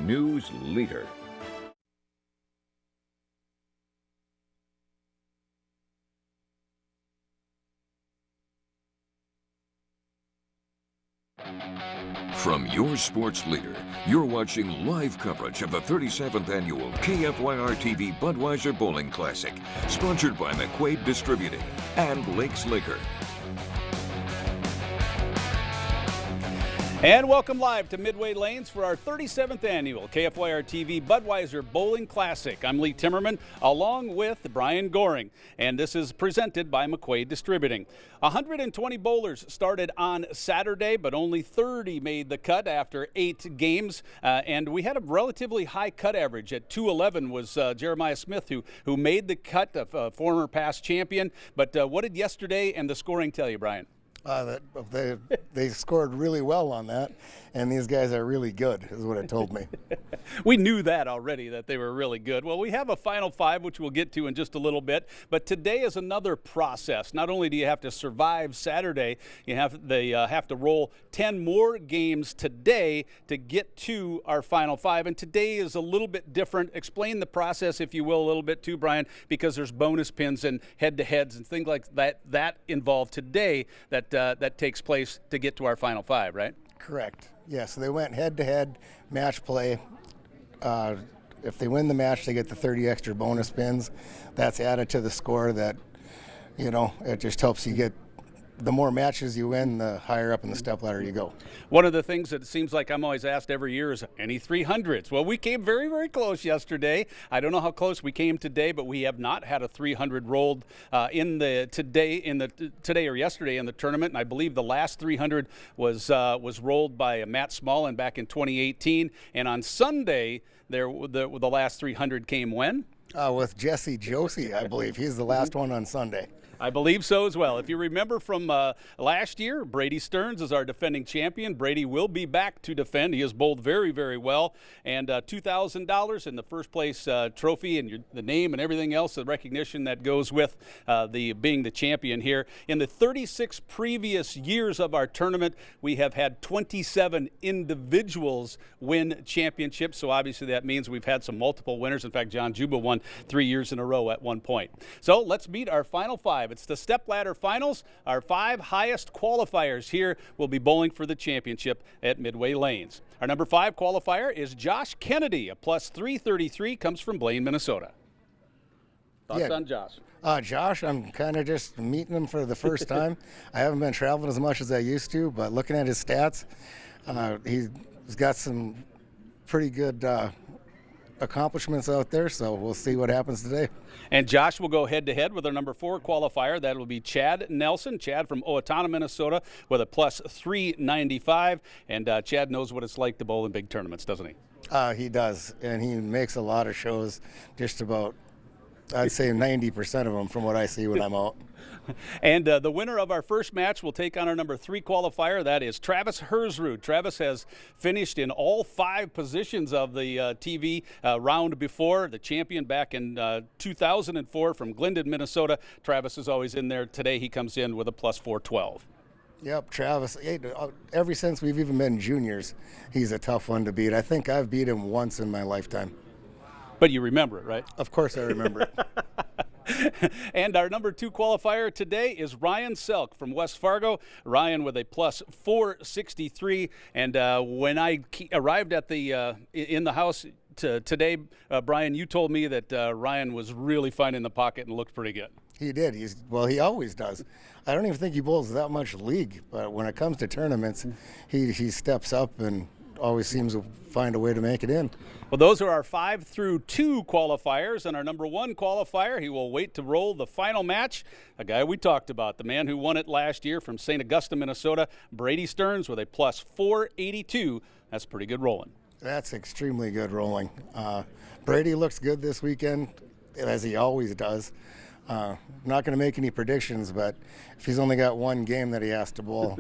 news leader. From your sports leader, you're watching live coverage of the 37th Annual KFYR-TV Budweiser Bowling Classic, sponsored by McQuaid Distributing and Lakes Liquor. And welcome live to Midway Lanes for our 37th Annual KFYR-TV Budweiser Bowling Classic. I'm Lee Timmerman, along with Brian Goring, and this is presented by McQuaid Distributing. 120 bowlers started on Saturday, but only 30 made the cut after 8 games, and we had a relatively high cut average. At 211 was Jeremiah Smith, who made the cut, a former past champion. But what did yesterday and the scoring tell you, Brian? They scored really well on that, and these guys are really good, is what it told me. We knew that already, that they were really good. Well, we have a Final Five, which we'll get to in just a little bit, but today is another process. Not only do you have to survive Saturday, they have to roll 10 more games today to get to our Final Five, and today is a little bit different. Explain the process, if you will, a little bit too, Brian, because there's bonus pins and head-to-heads and things like that involved today that takes place to get to our Final Five, right? Correct. Yeah, so they went head-to-head match play. If they win the match, they get the 30 extra bonus pins. That's added to the score that, it just helps you get. The more matches you win, the higher up in the step ladder you go. One of the things that it seems like I'm always asked every year is any 300s. Well, we came very, very close yesterday. I don't know how close we came today, but we have not had a 300 rolled today or yesterday in the tournament. And I believe the last 300 was rolled by Matt Smallin back in 2018. And on Sunday, the last 300 came when? With Jesse Josie, I believe. He's the last one on Sunday. I believe so as well. If you remember from last year, Brady Stearns is our defending champion. Brady will be back to defend. He has bowled very, very well. And $2,000 in the first place trophy and the name and everything else, the recognition that goes with being the champion here. In the 36 previous years of our tournament, we have had 27 individuals win championships. So obviously that means we've had some multiple winners. In fact, John Juba won 3 years in a row at one point. So let's meet our Final Five. It's the stepladder finals. Our 5 highest qualifiers here will be bowling for the championship at Midway Lanes. Our number 5 qualifier is Josh Kennedy. A plus 333 comes from Blaine, Minnesota. Thoughts on Josh? Josh, I'm kind of just meeting him for the first time. I haven't been traveling as much as I used to, but looking at his stats, he's got some pretty good accomplishments out there, so we'll see what happens today. And Josh will go head-to-head with our number 4 qualifier. That will be Chad Nelson. Chad from Owatonna, Minnesota, with a plus 395. And Chad knows what it's like to bowl in big tournaments, doesn't he? He does, and he makes a lot of shows, just about, I'd say 90% of them from what I see when I'm out. And the winner of our first match will take on our number 3 qualifier. That is Travis Hersrud. Travis has finished in all 5 positions of the TV round before. The champion back in 2004 from Glendon, Minnesota. Travis is always in there. Today he comes in with a plus 412. Yep, Travis, ever since we've even been juniors, he's a tough one to beat. I think I've beat him once in my lifetime. But you remember it, right? Of course I remember it. And our number 2 qualifier today is Ryan Selk from West Fargo. Ryan with a plus 463. And when I arrived at in the house today, Brian, you told me that Ryan was really fine in the pocket and looked pretty good. He did. He always does. I don't even think he bowls that much league, but when it comes to tournaments, he steps up and always seems to find a way to make it in. Well, those are our 5 through 2 qualifiers, and our number 1 qualifier, he will wait to roll the final match. A guy we talked about, the man who won it last year from St. Augusta, Minnesota, Brady Stearns with a plus 482. That's pretty good rolling. That's extremely good rolling. Brady looks good this weekend, as he always does. Not going to make any predictions, but if he's only got one game that he has to bowl,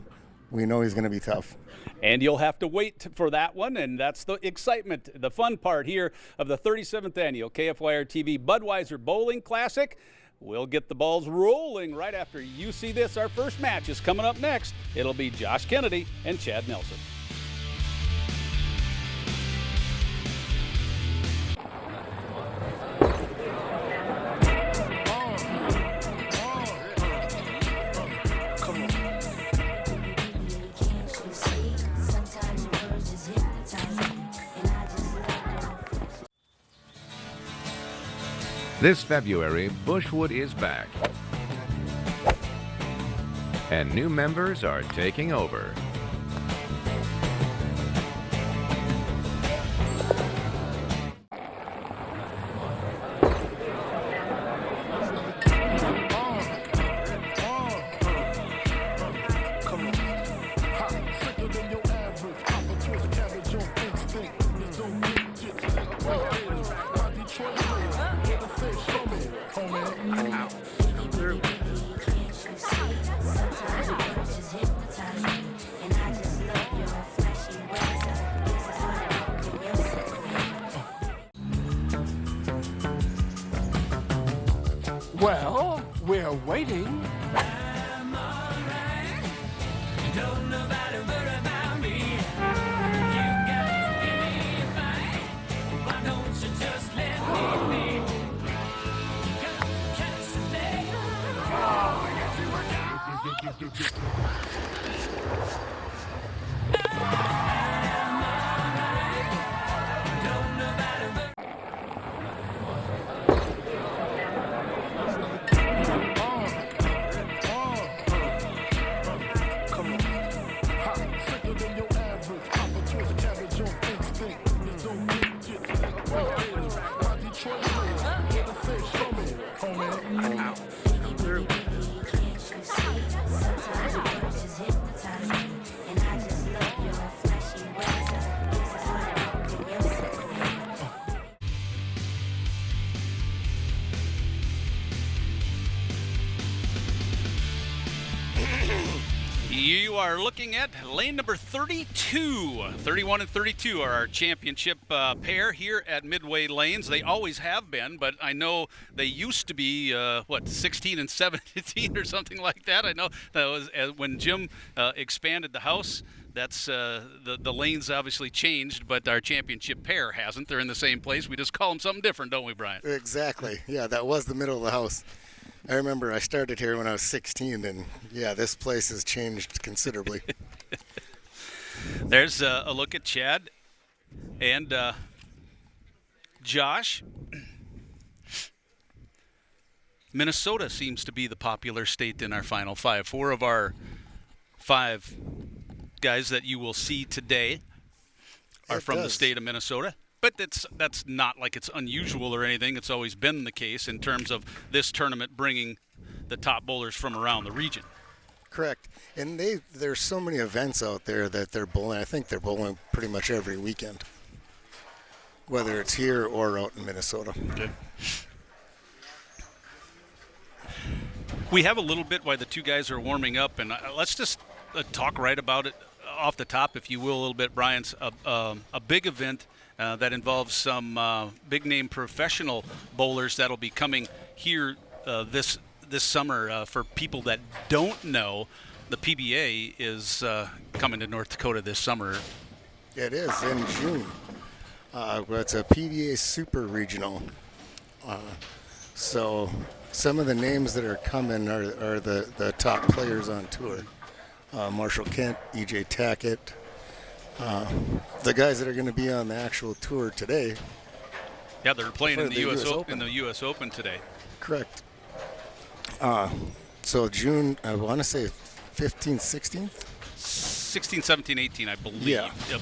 we know he's going to be tough. And you'll have to wait for that one, and that's the excitement, the fun part here of the 37th Annual KFYR-TV Budweiser Bowling Classic. We'll get the balls rolling right after you see this. Our first match is coming up next. It'll be Josh Kennedy and Chad Nelson. This February, Bushwood is back, and new members are taking over. Well, we're waiting. You are looking at lane number 32. 31 and 32 are our championship pair here at Midway Lanes. They always have been, but I know they used to be, 16 and 17 or something like that. I know that was when Jim expanded the house. That's the lanes obviously changed, but our championship pair hasn't. They're in the same place. We just call them something different, don't we, Brian? Exactly. Yeah, that was the middle of the house. I remember I started here when I was 16, and yeah, this place has changed considerably. There's a look at Chad and Josh. Minnesota seems to be the popular state in our Final Five. 4 of our 5 guys that you will see today are from the state of Minnesota. But that's not like it's unusual or anything. It's always been the case in terms of this tournament bringing the top bowlers from around the region. Correct. And there's so many events out there that they're bowling. I think they're bowling pretty much every weekend, whether it's here or out in Minnesota. Okay. We have a little bit while the two guys are warming up, and let's just talk right about it off the top, if you will, a little bit. Brian's a big event that involves some big-name professional bowlers that'll be coming here this summer. For people that don't know, the PBA is coming to North Dakota this summer. It is in June. It's a PBA Super Regional. So some of the names that are coming are the top players on tour. Marshall Kent, E.J. Tackett. The guys that are going to be on the actual tour today. Yeah, they're playing in the U.S. Open today. Correct. So June, I want to say 15th, 16th? 16, 17, 18, I believe. Yeah. Yep.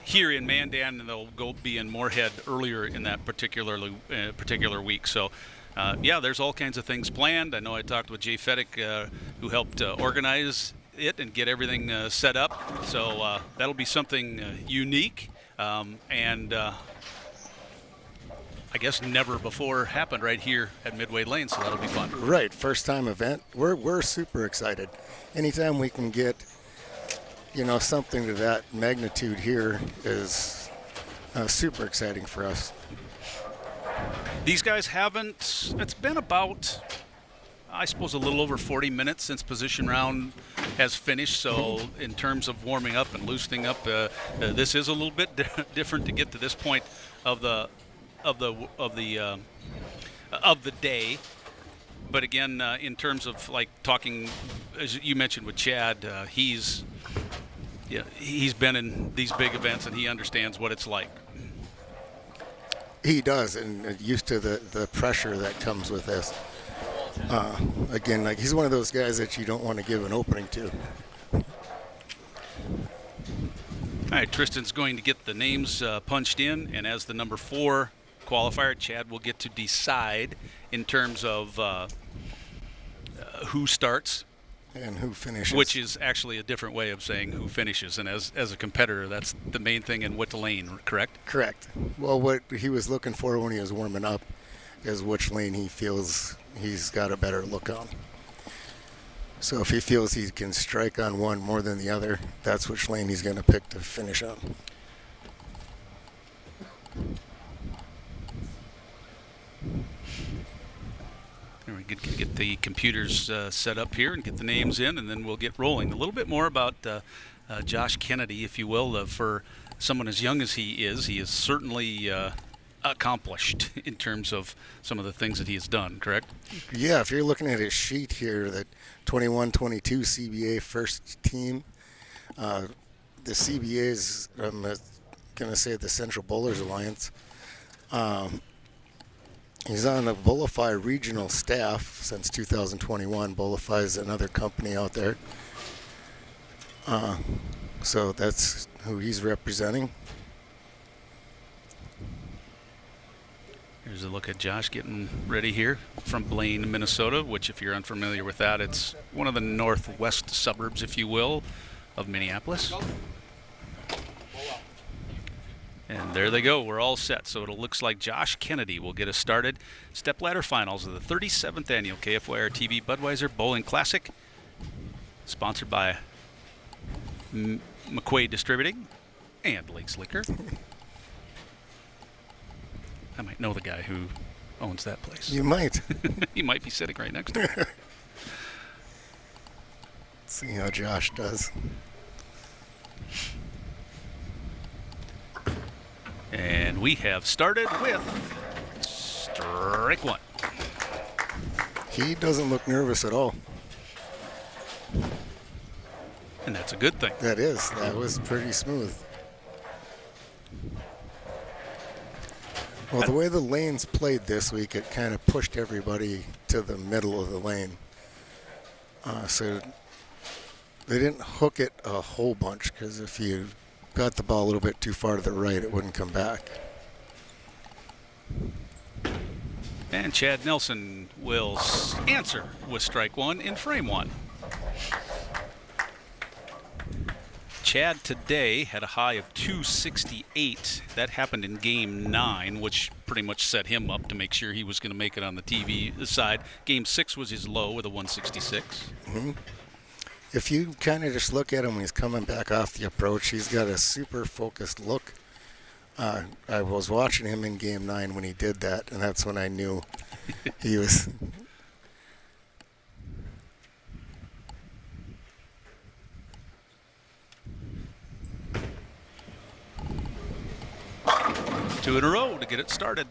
Here in Mandan, and they'll go be in Moorhead earlier in that particular week. So, there's all kinds of things planned. I know I talked with Jay Fedek, who helped organize it and get everything set up. So that'll be something unique and I guess never before happened right here at Midway Lane, so that'll be fun. Right, first time event. We're super excited. Anytime we can get, something to that magnitude here is super exciting for us. These guys haven't, it's been about, I suppose, a little over 40 minutes since position round has finished. So in terms of warming up and loosening up, this is a little bit different to get to this point of the day. But again, in terms of like talking, as you mentioned with Chad, he's been in these big events and he understands what it's like. He does, and used to the pressure that comes with this. Again, like he's one of those guys that you don't want to give an opening to. All right, Tristan's going to get the names punched in, and as the number 4 qualifier, Chad will get to decide in terms of who starts and who finishes. Which is actually a different way of saying who finishes. And as a competitor, that's the main thing in what lane, correct? Correct. Well, what he was looking for when he was warming up is which lane he feels he's got a better look on. So if he feels he can strike on one more than the other, that's which lane he's going to pick to finish on. We get the computers set up here and get the names in, and then we'll get rolling. A little bit more about Josh Kennedy, if you will. For someone as young as he is certainly accomplished in terms of some of the things that he has done, correct? Yeah, if you're looking at his sheet here, that 21-22 CBA first team, the CBA's, I'm going to say the Central Bowlers Alliance. He's on the Bullify regional staff since 2021. Bullify is another company out there. So that's who he's representing. Here's a look at Josh getting ready here from Blaine, Minnesota, which, if you're unfamiliar with that, it's one of the northwest suburbs, if you will, of Minneapolis. And there they go. We're all set. So it looks like Josh Kennedy will get us started. Stepladder finals of the 37th Annual KFYR-TV Budweiser Bowling Classic, sponsored by McQuaid Distributing and Lakes Liquor. I might know the guy who owns that place. You might. He might be sitting right next to me. See how Josh does. And we have started with strike one. He doesn't look nervous at all. And that's a good thing. That is. That was pretty smooth. Well, the way the lanes played this week, it kind of pushed everybody to the middle of the lane. So they didn't hook it a whole bunch, because if you got the ball a little bit too far to the right, it wouldn't come back. And Chad Nelson will answer with strike one in frame one. Chad today had a high of 268. That happened in game 9, which pretty much set him up to make sure he was going to make it on the TV side. Game 6 was his low with a 166. Mm-hmm. If you kind of just look at him when he's coming back off the approach, he's got a super focused look. I was watching him in game 9 when he did that, and that's when I knew he was... Two in a row to get it started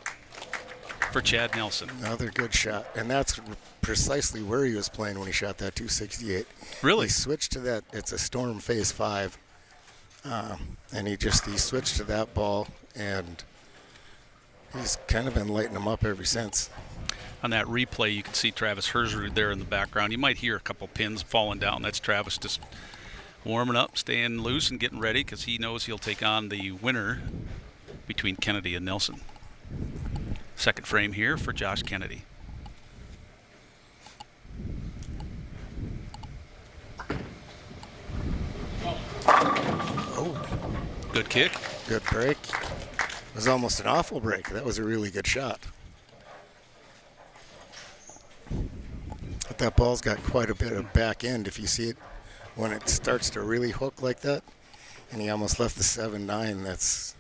for Chad Nelson. Another good shot. And that's precisely where he was playing when he shot that 268. Really? He switched to that. It's a Storm Phase 5. And he switched to that ball, and he's kind of been lighting them up ever since. On that replay, you can see Travis Herzrud there in the background. You might hear a couple pins falling down. That's Travis just warming up, staying loose, and getting ready, because he knows he'll take on the winner between Kennedy and Nelson. Second frame here for Josh Kennedy. Oh. Good kick. Good break. It was almost an awful break. That was a really good shot. But that ball's got quite a bit of back end. If you see it, when it starts to really hook like that, and he almost left the 7-9,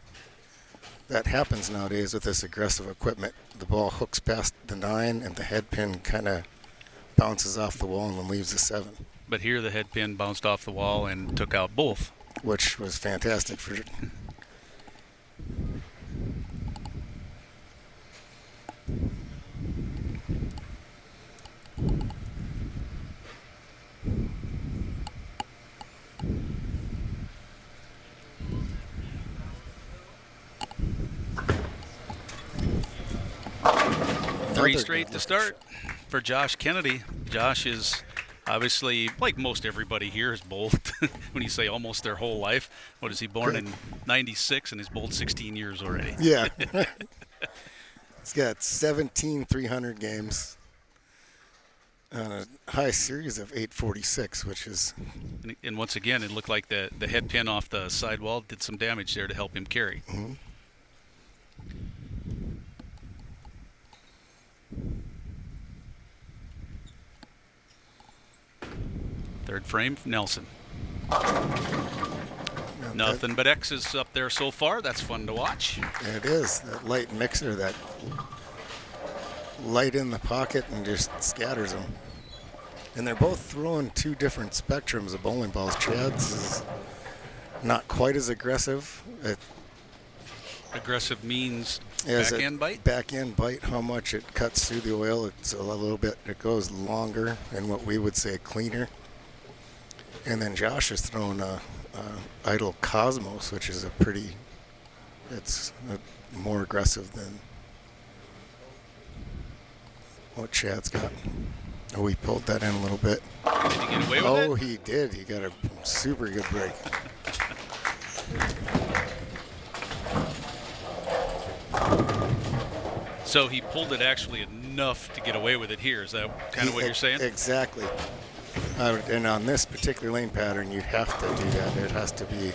that happens nowadays with this aggressive equipment. The ball hooks past the 9, and the head pin kind of bounces off the wall and then leaves the 7. But here the head pin bounced off the wall and took out both. Which was fantastic for... 3 straight to start for Josh Kennedy. Josh is obviously, like most everybody here, has bowled, when you say almost their whole life. What is he, born in 96 and he's bowled 16 years already? Yeah. He's got 17 300 games on a high series of 846, which is... And once again, it looked like the head pin off the sidewall did some damage there to help him carry. Mm-hmm. Third frame, Nelson. Nothing but X's up there so far. That's fun to watch. It is. That light mixer, that light in the pocket and just scatters them. And they're both throwing 2 different spectrums of bowling balls. Chad's is not quite as aggressive. Aggressive means back-end bite? Back-end bite, how much it cuts through the oil. It's a little bit, it goes longer and what we would say cleaner. And then Josh is throwing a Idol Cosmos, which is it's more aggressive than what Chad's got. Oh, he pulled that in a little bit. Did he get away with it? Oh, he did. He got a super good break. So he pulled it actually enough to get away with it here. Is that kind of what you're saying? Exactly. And on this particular lane pattern, you have to do that. It has to be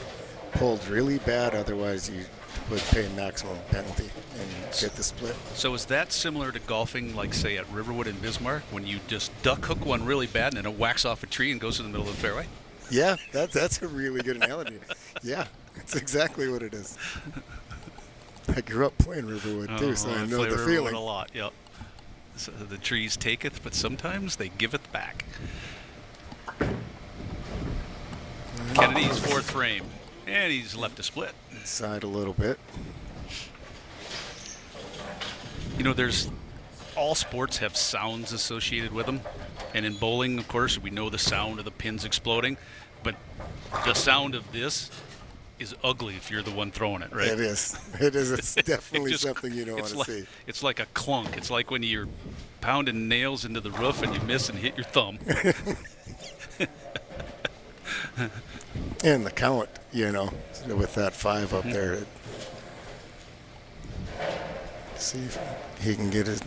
pulled really bad, otherwise you would pay maximum penalty and get the split. So is that similar to golfing, like say at Riverwood in Bismarck, when you just duck hook one really bad and then it whacks off a tree and goes in the middle of the fairway? Yeah, that's a really good analogy. Yeah, it's exactly what it is. I grew up playing Riverwood too, so I know the Riverwood feeling. A lot, yep. So the trees taketh, but sometimes they giveth back. Kennedy's 4th frame, and he's left a split. Side a little bit. You know, all sports have sounds associated with them, and in bowling, of course, we know the sound of the pins exploding, but the sound of this is ugly if you're the one throwing it, right? It is. It is. It's definitely something you don't want to see. It's like a clunk. It's like when you're pounding nails into the roof and you miss and hit your thumb. And the count, with that 5 up there. See if he can get his...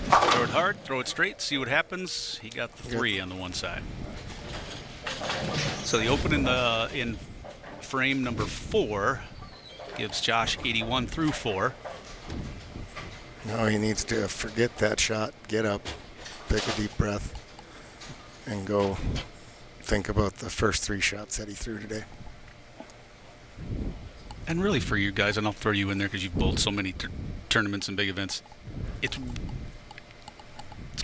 Throw it hard, throw it straight, see what happens. He got the 3 on the one side. So the open in frame number 4 gives Josh 81 through 4. No, he needs to forget that shot, get up, take a deep breath, and go think about the first 3 shots that he threw today. And really for you guys, and I'll throw you in there because you've bowled so many tournaments and big events, it's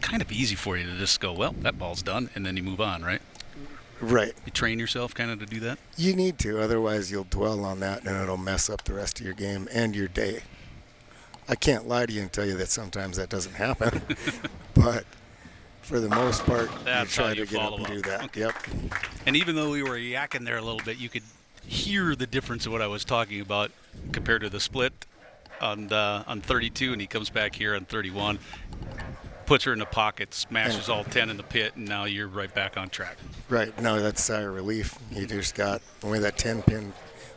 kind of easy for you to just go, well, that ball's done, and then you move on, right? Right. You train yourself kind of to do that? You need to, otherwise you'll dwell on that and it'll mess up the rest of your game and your day. I can't lie to you and tell you that sometimes that doesn't happen, but for the most part, you try to get up and do that. Okay. Yep. And even though we were yakking there a little bit, you could hear the difference of what I was talking about compared to the split on 32, and he comes back here on 31, puts her in the pocket, smashes all 10 in the pit, and now you're right back on track. Right. No, that's sigh of relief. You just got, only that 10 pin,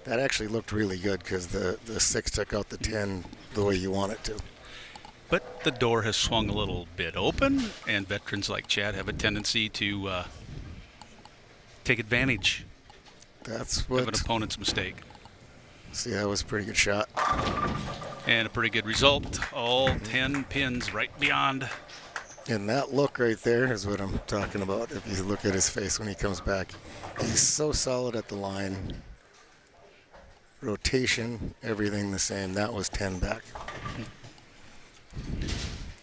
that actually looked really good because the 6 took out the 10 the way you want it to. But the door has swung a little bit open, and veterans like Chad have a tendency to take advantage That's what... of an opponent's mistake. See, that was a pretty good shot. And a pretty good result. All 10 pins right beyond. And that look right there is what I'm talking about. If you look at his face when he comes back, he's so solid at the line. Rotation, everything the same. That was 10 back.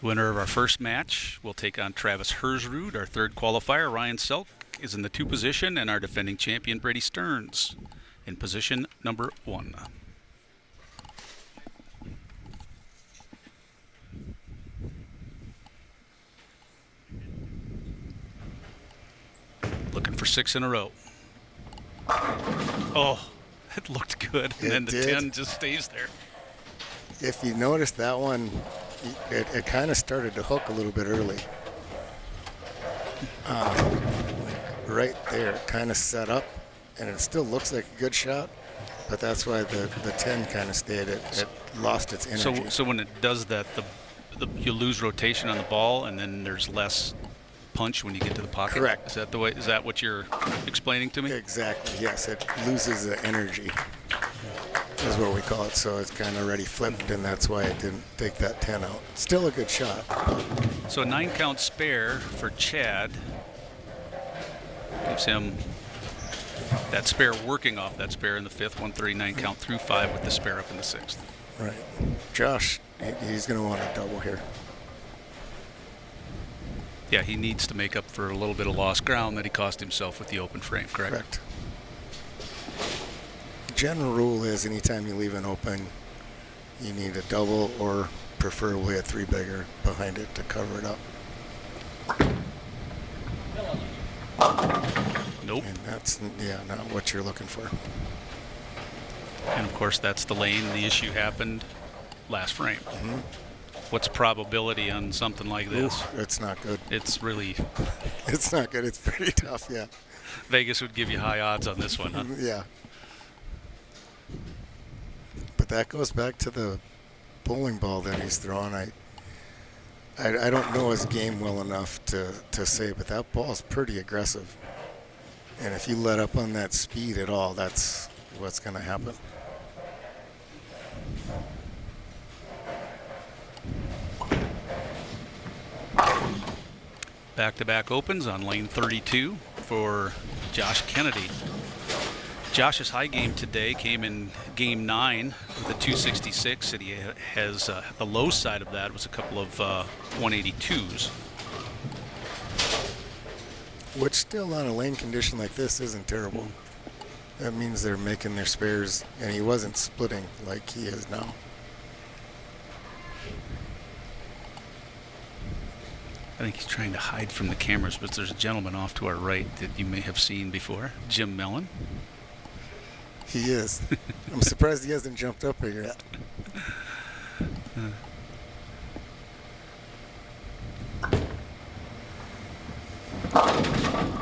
Winner of our first match will take on Travis Hersrud. Our third qualifier, Ryan Selk, is in the 2 position, and our defending champion, Brady Stearns, in position number 1. Looking for 6 in a row. Oh, It looked good, and then the 10 just stays there. If you notice that one, it kind of started to hook a little bit early. Like right there, it kind of set up, and it still looks like a good shot, but that's why the 10 kind of stayed. It lost its energy. So when it does that, you lose rotation on the ball, and then there's less punch when you get to the pocket. Correct. Is that the way? Is that what you're explaining to me? Exactly. Yes, it loses the energy. Is what we call it. So it's kind of already flipped, and that's why it didn't take that 10 out. Still a good shot. So a 9-count spare for Chad gives him that spare, working off that spare in the 5th, 139 count through 5 with the spare up in the 6th. Right. Josh, he's going to want a double here. Yeah, he needs to make up for a little bit of lost ground that he cost himself with the open frame, correct? Correct. General rule is anytime you leave an open, you need a double or preferably a 3-bagger behind it to cover it up. Nope. And that's, not what you're looking for. And of course, that's the lane. The issue happened last frame. Mm-hmm. What's probability on something like this? Oof, it's not good. It's really... It's not good. It's pretty tough, yeah. Vegas would give you high odds on this one, huh? Yeah. But that goes back to the bowling ball that he's throwing. I don't know his game well enough to say, but that ball's pretty aggressive. And if you let up on that speed at all, that's what's going to happen. Back-to-back opens on lane 32 for Josh Kennedy. Josh's high game today came in game 9 with a 266, and he has the low side of that was a couple of 182s. Which still on a lane condition like this isn't terrible. That means they're making their spares, and he wasn't splitting like he is now. I think he's trying to hide from the cameras, but there's a gentleman off to our right that you may have seen before, Jim Mellon. He is. I'm surprised he hasn't jumped up here yet.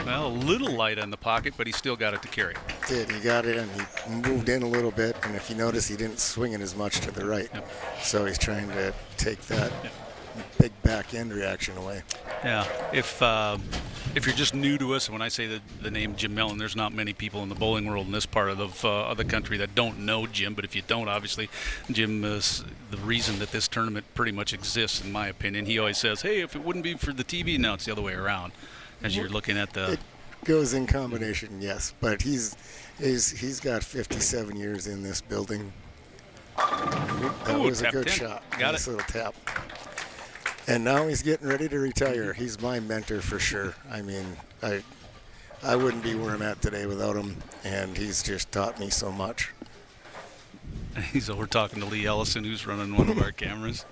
Well, a little light on the pocket, but he still got it to carry. Did. He got it, and he moved in a little bit, and if you notice, he didn't swing it as much to the right. Yep. So he's trying to take that big back end reaction away. Yeah, if you're just new to us, when I say the name Jim Mellon, there's not many people in the bowling world in this part of the country that don't know Jim. But if you don't, obviously, Jim is the reason that this tournament pretty much exists, in my opinion. He always says, "Hey, if it wouldn't be for the TV, now it's the other way around." As you're looking at the, It goes in combination, yes. But he's got 57 years in this building. That was a good shot. Got nice it. Little tap. And now he's getting ready to retire. He's my mentor for sure. I mean, I wouldn't be where I'm at today without him, and he's just taught me so much. he's over talking to Lee Ellison, who's running one of our cameras.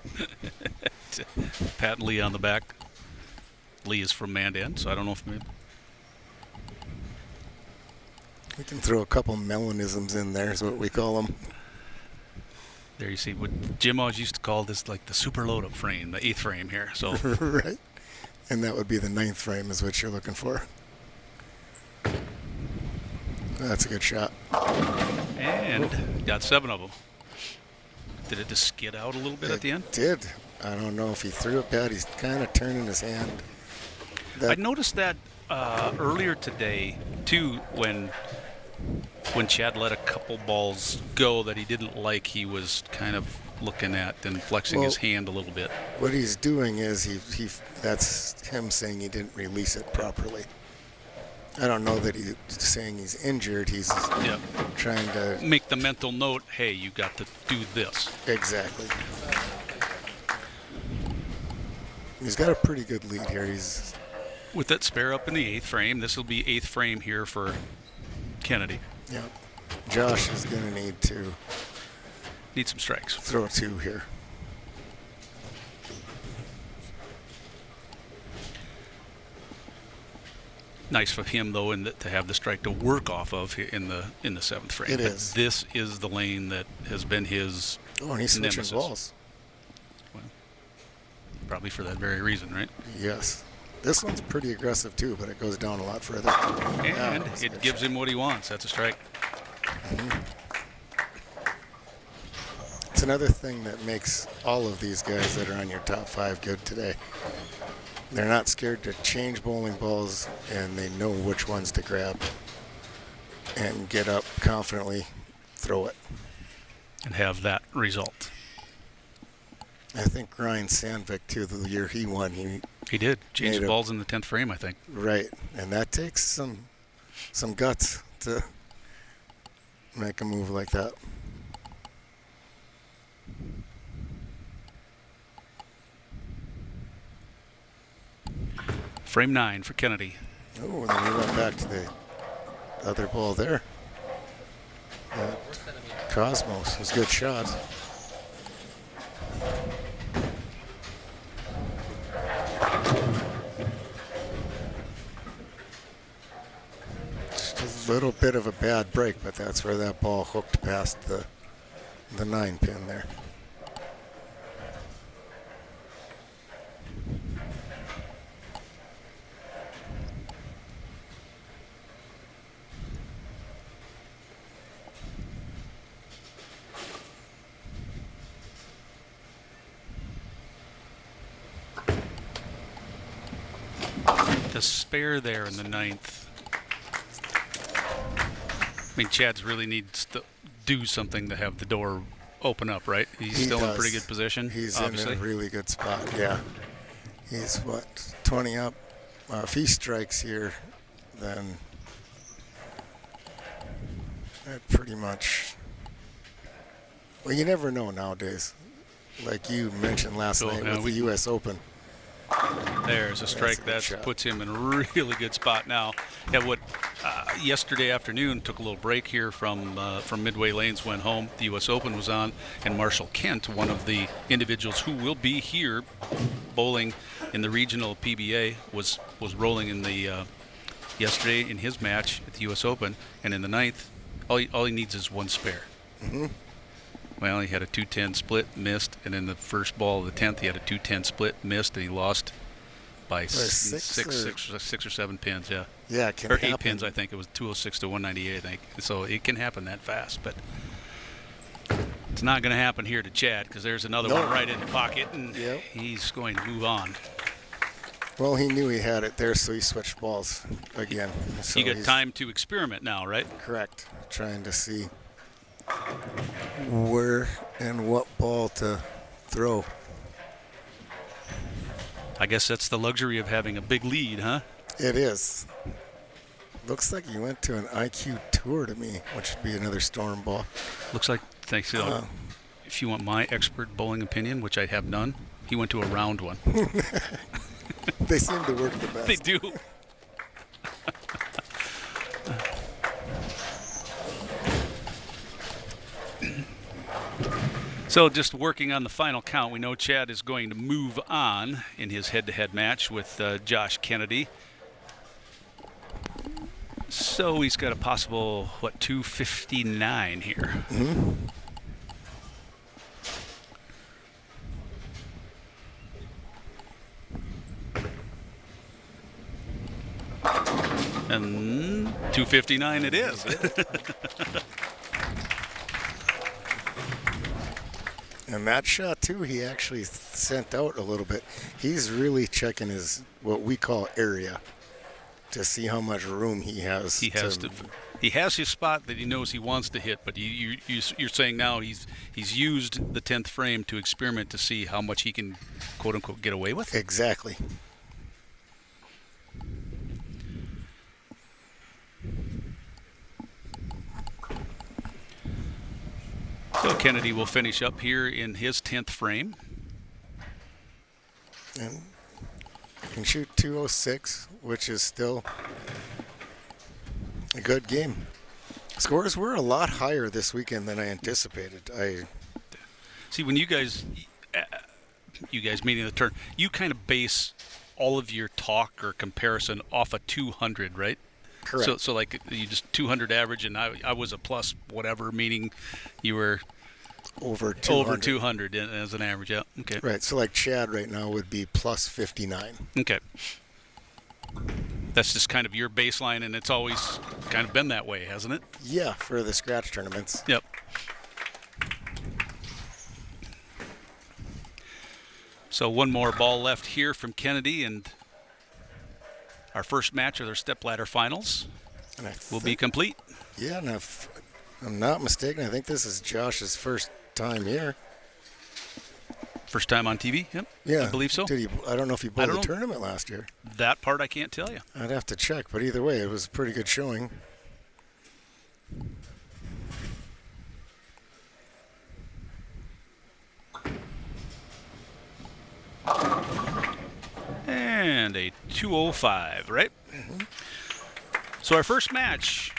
Pat and Lee on the back. Lee is from Mandan, so I don't know if maybe. We can throw a couple Melonisms in there, is what we call them. There you see what Jim always used to call this, like the super load-up frame, the 8th frame here. So Right. And that would be the 9th frame is what you're looking for. That's a good shot. And got 7 of them. Did it just skid out a little bit at the end? It did. I don't know if he threw it bad. He's kind of turning his hand. I noticed that earlier today, too, when Chad let a couple balls go that he didn't like, he was kind of looking at and flexing his hand a little bit. What he's doing is that's him saying he didn't release it properly. I don't know that he's saying he's injured. He's trying to make the mental note, hey, you got to do this. Exactly. He's got a pretty good lead here. He's with that spare up in the 8th frame. This will be 8th frame here for Kennedy. Yeah. Josh is going to need some strikes. Throw 2 here. nice for him though, to have the strike to work off of in the 7th frame. It is. This is the lane that has been his. Oh, and he's switching nemesis. balls. Well, probably for that very reason, right? Yes. This one's pretty aggressive too, but it goes down a lot further. And it gives him what he wants. That's a strike. It's another thing that makes all of these guys that are on your top 5 good today. They're not scared to change bowling balls, and they know which ones to grab and get up confidently, throw it. And have that result. I think Ryan Sandvik too, the year he won, He did change the balls in the 10th frame, I think. right, and that takes some guts to make a move like that. Frame 9 for Kennedy. Oh, then we went back to the other ball there. That Cosmos was a good shot. Just a little bit of a bad break, but that's where that ball hooked past the 9 pin there. The spare there in the 9th. I mean, Chad's really needs to do something to have the door open up, right? He's still in pretty good position. He's obviously in a really good spot, yeah. He's, what, 20 up? If he strikes here, then that pretty much... Well, you never know nowadays. Like you mentioned last night with the U.S. Open. There's a strike that puts him in a really good spot now. Yeah, what yesterday afternoon took a little break here from Midway Lanes, went home. The U.S. Open was on, and Marshall Kent, one of the individuals who will be here bowling in the regional PBA, was rolling in the yesterday in his match at the U.S. Open, and in the 9th, all he needs is one spare. Mm-hmm. Well, he had a 210 split, missed, and in the first ball of the 10th, he had a 210 split, missed, and he lost by six or 7 pins. Yeah. Yeah, it can or happen. 8 pins, I think. It was 206 to 198, I think. So it can happen that fast, but it's not going to happen here to Chad because there's another one right in the pocket, and he's going to move on. Well, he knew he had it there, so he switched balls again. So you got time to experiment now, right? Correct. Trying to see where and what ball to throw. I guess that's the luxury of having a big lead, huh? It is. Looks like he went to an IQ tour to me, which would be another storm ball. Looks like, thanks. If you want my expert bowling opinion, which I have none, he went to a round one. They seem to work the best. They do. So just working on the final count, we know Chad is going to move on in his head-to-head match with Josh Kennedy. So he's got a possible, 259 here. Mm-hmm. And 259 it is. And that shot, too, he actually sent out a little bit. He's really checking his, what we call area, to see how much room he has. He has his spot that he knows he wants to hit, but you're saying now he's used the 10th frame to experiment to see how much he can, quote-unquote, get away with? Exactly. So Kennedy will finish up here in his 10th frame. And can shoot 206, which is still a good game. Scores were a lot higher this weekend than I anticipated. See, when you guys meeting the turn, you kind of base all of your talk or comparison off a 200, right? Correct. So like you just 200 average, and I was a plus whatever, meaning you were over 200. over 200 as an average. Yeah. Okay. Right. So like Chad right now would be plus 59. Okay. That's just kind of your baseline, and it's always kind of been that way, hasn't it? Yeah, for the scratch tournaments. Yep. So one more ball left here from Kennedy, and our first match of their stepladder finals And will be complete. Yeah, and if I'm not mistaken, I think this is Josh's first time here. First time on TV? Yep. Yeah, I believe so. Did he? I don't know if he bowled don't the know. tournament last year. That part I can't tell you. I'd have to check, but either way, it was a pretty good showing. And a 205, right? So our first match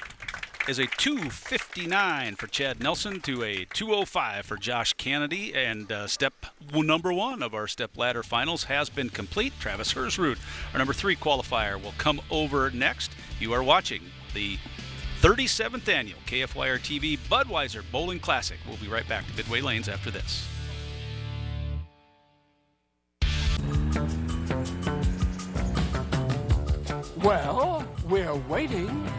is a 259 for Chad Nelson to a 205 for Josh Kennedy. And step number one of our step ladder finals has been complete. Travis Hersrud, our number 3 qualifier, will come over next. You are watching the 37th Annual KFYR-TV Budweiser Bowling Classic. We'll be right back to Midway Lanes after this. Well, we're waiting.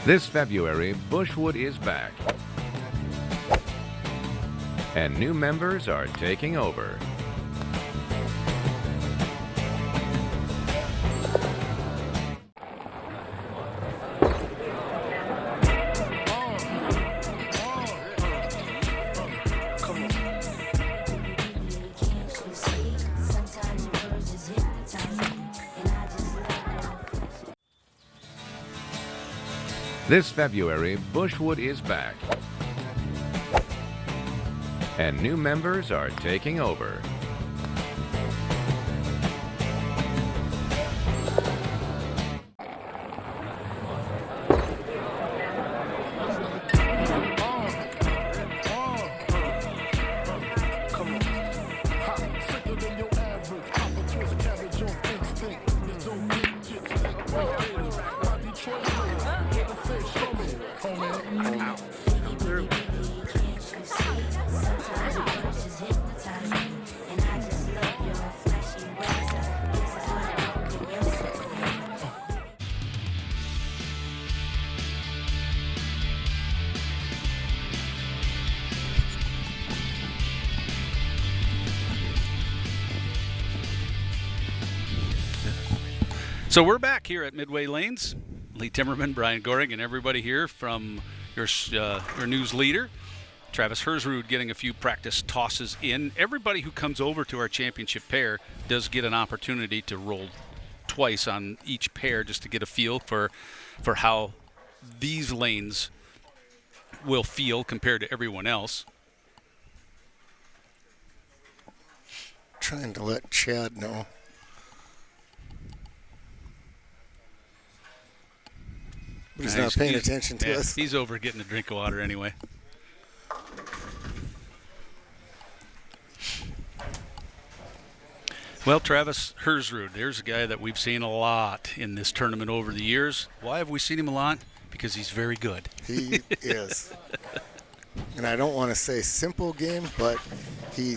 This February, Bushwood is back. And new members are taking over. This February, Bushwood is back. And new members are taking over. So we're back here at Midway Lanes. Lee Timmerman, Brian Goring, and everybody here from your news leader, Travis Hersrud, getting a few practice tosses in. Everybody who comes over to our championship pair does get an opportunity to roll twice on each pair just to get a feel for how these lanes will feel compared to everyone else. Trying to let Chad know. But he's not paying attention to us. He's over getting a drink of water anyway. Well, Travis Hersrud, there's a guy that we've seen a lot in this tournament over the years. Why have we seen him a lot? Because he's very good. He is. And I don't want to say simple game, but he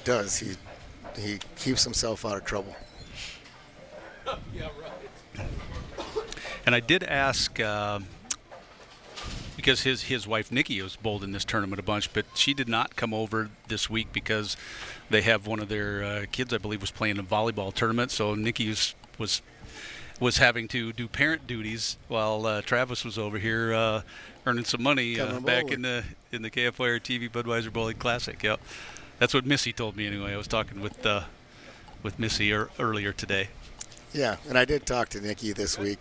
does. He keeps himself out of trouble. Yeah, right. And I did ask, because his wife Nikki was bowled in this tournament a bunch, but she did not come over this week because they have one of their kids, I believe, was playing a volleyball tournament. So Nikki was was having to do parent duties while Travis was over here earning some money back in the KFYR-TV Budweiser Bowling Classic. Yep, that's what Missy told me anyway. I was talking with Missy earlier today. Yeah, and I did talk to Nikki this week,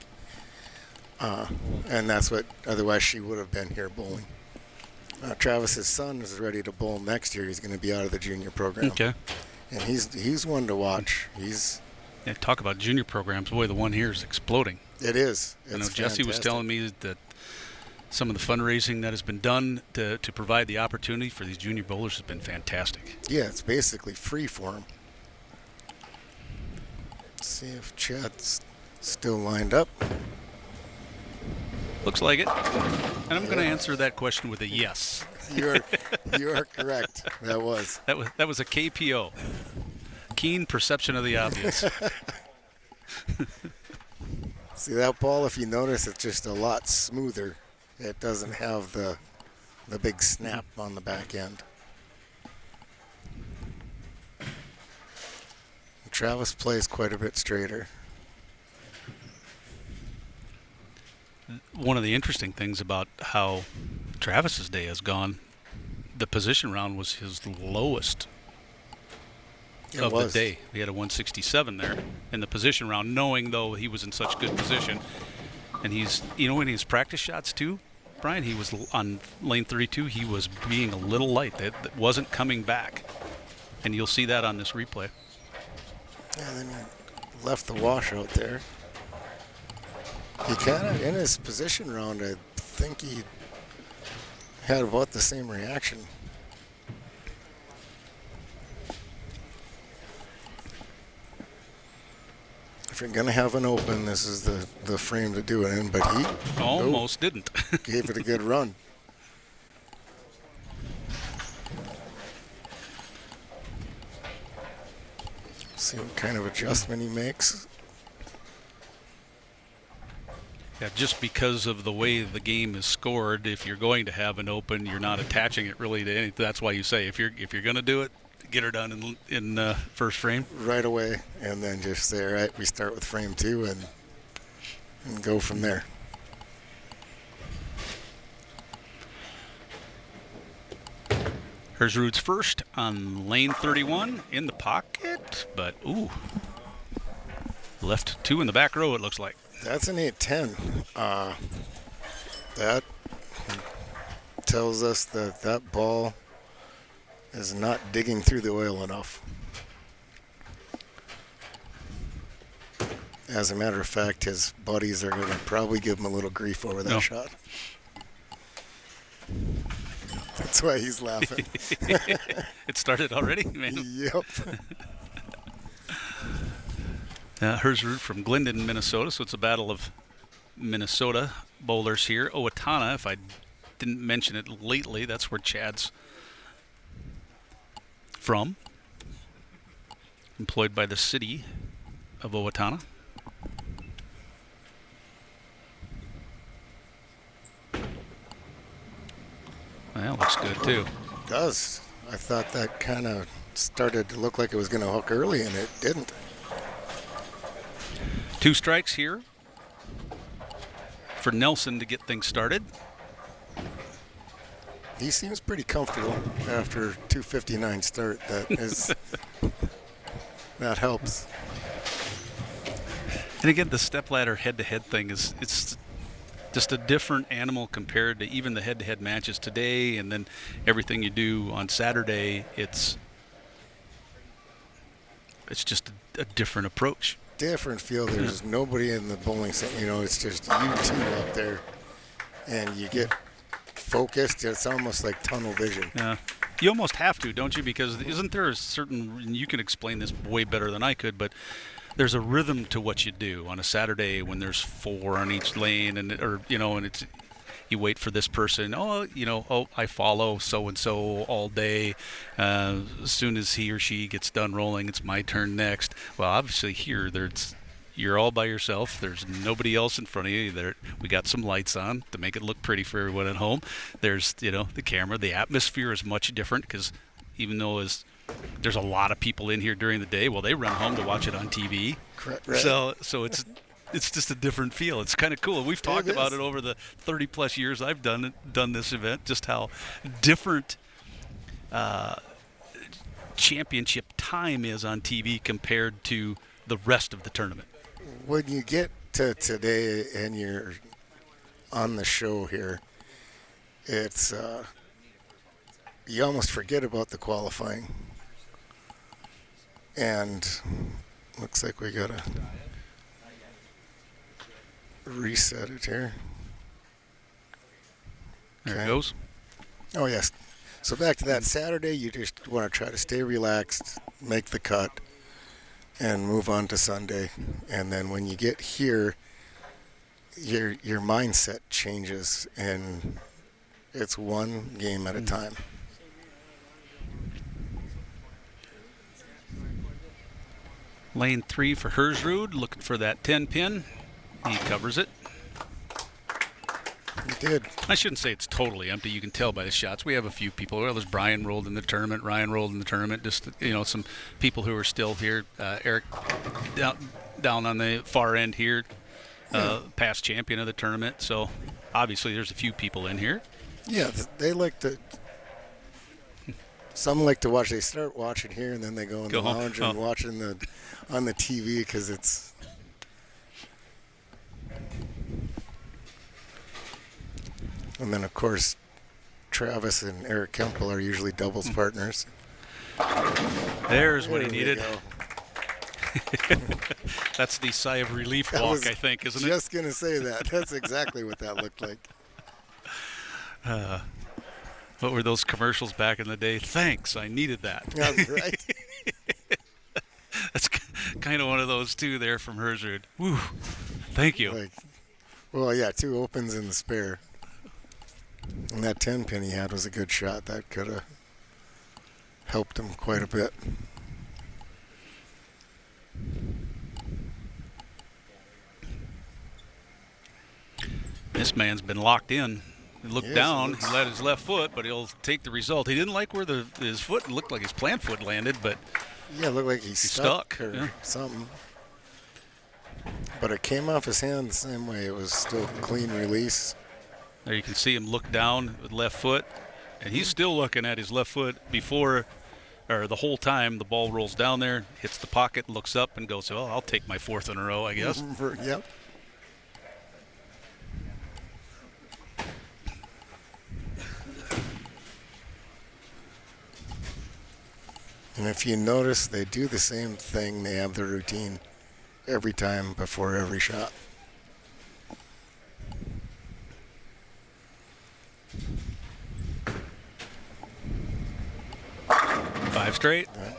and that's what. Otherwise, she would have been here bowling. Travis's son is ready to bowl next year. He's going to be out of the junior program. Okay. And he's one to watch. Talk about junior programs. Boy, the one here is exploding. It is. I know Jesse was telling me that some of the fundraising that has been done to provide the opportunity for these junior bowlers has been fantastic. Yeah, it's basically free for them. Let's see if Chad's still lined up. Looks like it. And I'm going to answer that question with a yes. You are correct. That was a KPO. Keen perception of the obvious. See that ball, if you notice, it's just a lot smoother. It doesn't have the big snap on the back end. Travis plays quite a bit straighter. One of the interesting things about how Travis's day has gone, the position round was his lowest of the day. He had a 167 there in the position round, knowing though he was in such good position. And he's, in his practice shots too, Brian, he was on lane 32, he was being a little light. That wasn't coming back. And you'll see that on this replay. Yeah, then he left the washout there. He kind of, in his position round, I think he had about the same reaction. If you're going to have an open, this is the frame to do it in, but he almost didn't. Gave it a good run. See what kind of adjustment he makes. Yeah, just because of the way the game is scored, if you're going to have an open, you're not attaching it really to anything. That's why you say if you're going to do it, get her done in first frame right away, and then just say, all right, we start with frame 2 and go from there. Here's Rude's first on lane 31 in the pocket, but left 2 in the back row, it looks like. That's an 8-10. That tells us that ball is not digging through the oil enough. As a matter of fact, his buddies are going to probably give him a little grief over that shot. That's why he's laughing. It started already, man. Yep. Here's Rude from Glendon, Minnesota, so it's a battle of Minnesota bowlers here. Owatonna, if I didn't mention it lately, that's where Chad's from. Employed by the city of Owatonna. Well, looks good too. It does. I thought that kind of started to look like it was going to hook early, and it didn't. 2 strikes here for Nelson to get things started. He seems pretty comfortable after 2:59 start. That helps. And again, the stepladder head-to-head thing it's just a different animal compared to even the head-to-head matches today, and then everything you do on Saturday. It's just a different approach. Different feel. There's nobody in the bowling center. It's just you two up there, and you get focused. It's almost like tunnel vision. Yeah, you almost have to, don't you? Because isn't there a certain, and you can explain this way better than I could, but there's a rhythm to what you do on a Saturday when there's 4 on each lane, and it's you wait for this person. I follow so and so all day. As soon as he or she gets done rolling, it's my turn next. Well, obviously here you're all by yourself. There's nobody else in front of you. We got some lights on to make it look pretty for everyone at home. There's the camera. The atmosphere is much different because even though there's a lot of people in here during the day, well, they run home to watch it on TV. Correct. Right. So it's it's just a different feel. It's kind of cool. We've talked about it over the 30-plus years I've done this event, just how different championship time is on TV compared to the rest of the tournament. When you get to today and you're on the show here, it's you almost forget about the qualifying. And looks like we gotta reset it here. There it goes. Oh yes. So back to that Saturday, you just want to try to stay relaxed, make the cut, and move on to Sunday. And then when you get here, your mindset changes, and it's one game at a time. Lane 3 for Hersrud, looking for that 10-pin. He covers it. He did. I shouldn't say it's totally empty. You can tell by the shots. We have a few people. Well, there's Brian rolled in the tournament. Ryan rolled in the tournament. Just, some people who are still here. Eric down on the far end here, past champion of the tournament. So obviously there's a few people in here. Yeah, they like to. Some like to watch. They start watching here, and then they go in the lounge and watch on the TV because it's. And then, of course, Travis and Eric Kempel are usually doubles partners. There's what he needed. That's the sigh of relief walk, I think, isn't it? Just going to say that. That's exactly what that looked like. What were those commercials back in the day? Thanks, I needed that. Yeah, right. That's kind of one of those two there from Hersrud. Woo, thank you. Well, yeah, 2 opens in the spare. And that 10-pin he had was a good shot. That could have helped him quite a bit. This man's been locked in. He looked down, he let his left foot, but he'll take the result. He didn't like where his foot looked like his plant foot landed, but yeah, it looked like he's stuck or something. But it came off his hand the same way. It was still clean release. There you can see him look down with left foot, and he's still looking at his left foot before, or the whole time the ball rolls down there, hits the pocket, looks up, and goes, "Well, I'll take my 4th in a row, I guess." Yep. And if you notice, they do the same thing. They have their routine every time before every shot. Five straight. Right.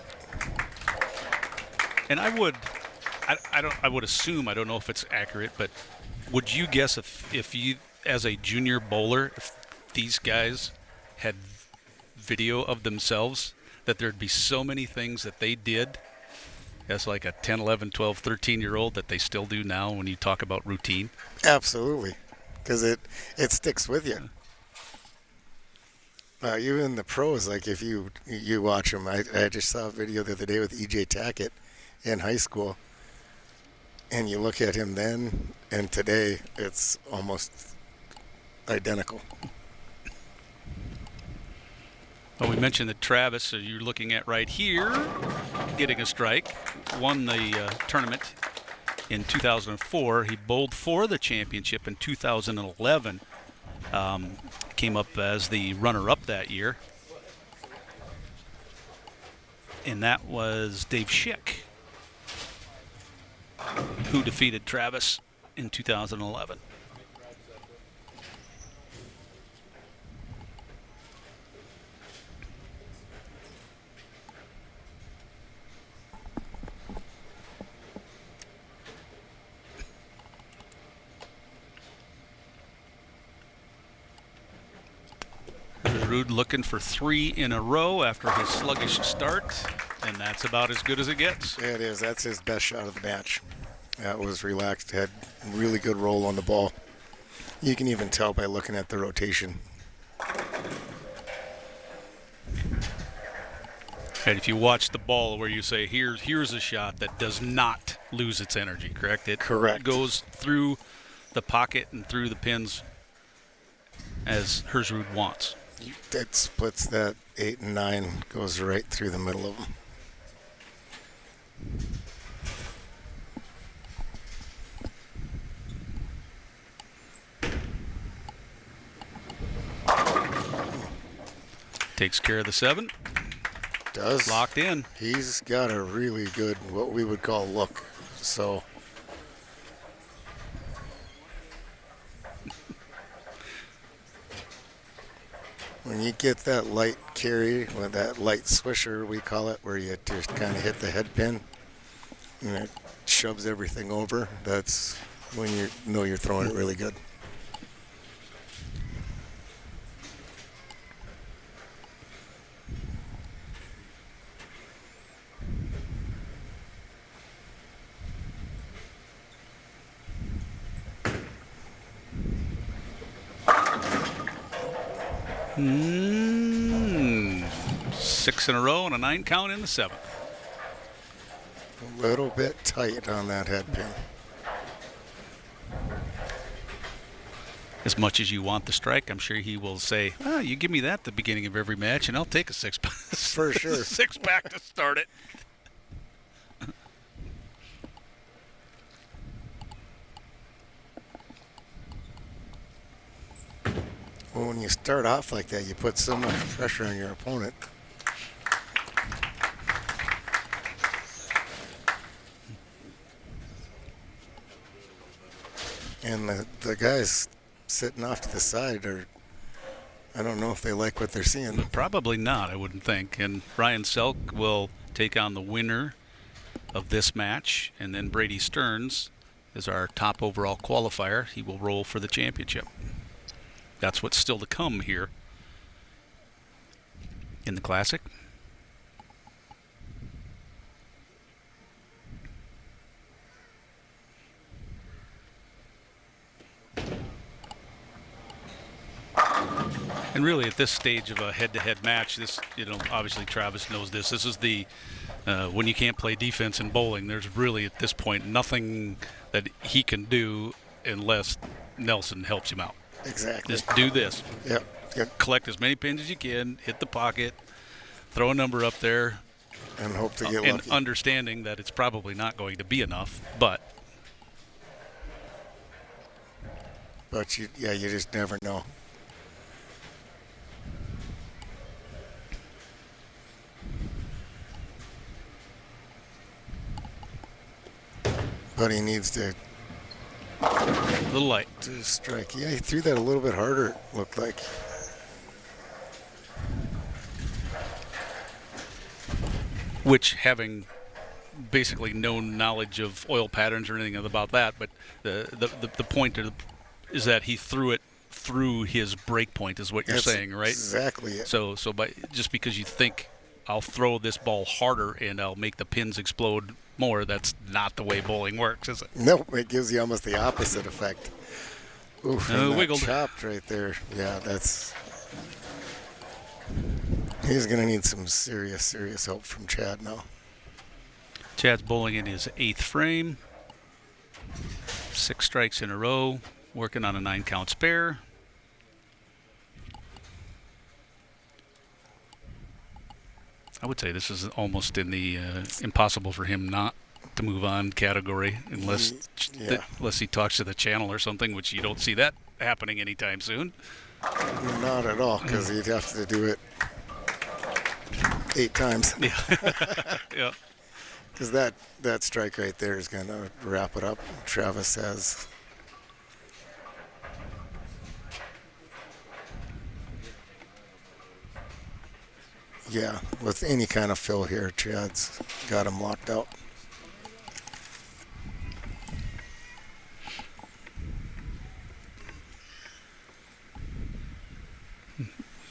And I would assume, I don't know if it's accurate, but would you guess if you, as a junior bowler, if these guys had video of themselves, that there'd be so many things that they did as like a 10, 11, 12, 13-year-old that they still do now when you talk about routine? Absolutely, because it sticks with you. Even the pros, like if you watch them, I just saw a video the other day with E.J. Tackett in high school, and you look at him then and today, it's almost identical. Well, we mentioned that Travis, you're looking at right here, getting a strike, won the tournament in 2004. He bowled for the championship in 2011. Came up as the runner-up that year. And that was Dave Schick, who defeated Travis in 2011. Hersrud looking for 3 in a row after his sluggish start, and that's about as good as it gets. Yeah, it is. That's his best shot of the match. That was relaxed, had really good roll on the ball. You can even tell by looking at the rotation. And if you watch the ball where you say, here's a shot that does not lose its energy, correct? It Correct. goes through the pocket and through the pins as Hersrud wants. That splits that 8 and 9, goes right through the middle of them. Takes care of the 7. Does. Locked in. He's got a really good, what we would call look. So when you get that light carry, with that light swisher, we call it, where you just kind of hit the head pin and it shoves everything over, that's when you know you're throwing it really good. Six in a row and a 9 count in the 7th. A little bit tight on that head pin. As much as you want the strike, I'm sure he will say, "Oh, you give me that at the beginning of every match, and I'll take a 6 For sure. 6-pack to start it." Well, when you start off like that, you put so much pressure on your opponent. And the guys sitting off to the side I don't know if they like what they're seeing. Probably not, I wouldn't think. And Ryan Selk will take on the winner of this match, and then Brady Stearns is our top overall qualifier. He will roll for the championship. That's what's still to come here in the Classic. And really, at this stage of a head-to-head match, this, obviously Travis knows this. This is the when you can't play defense in bowling. There's really at this point nothing that he can do unless Nelson helps him out. Exactly. Just do this. Yep. Collect as many pins as you can. Hit the pocket. Throw a number up there. And hope to get and lucky. Understanding that it's probably not going to be enough, but you just never know. But he needs to a little light. to strike. Yeah, he threw that a little bit harder, it looked like. Which, having basically no knowledge of oil patterns or anything about that, but the point is that he threw it through his break point, is what you're saying, right? Exactly it. So just because you think I'll throw this ball harder and I'll make the pins explode more, that's not the way bowling works, is it? Nope, it gives you almost the opposite effect. Oof, and that wiggled. chopped right there. Yeah, he's going to need some serious help from Chad now. Chad's bowling in his 8th frame. 6 strikes in a row, working on a 9-count spare. I would say this is almost in the impossible for him not to move on category unless he talks to the channel or something, which you don't see that happening anytime soon. Not at all, because he'd have to do it 8 times. Yeah. Because that strike right there is going to wrap it up. Travis has. Yeah, with any kind of fill here, Chad's got him locked out.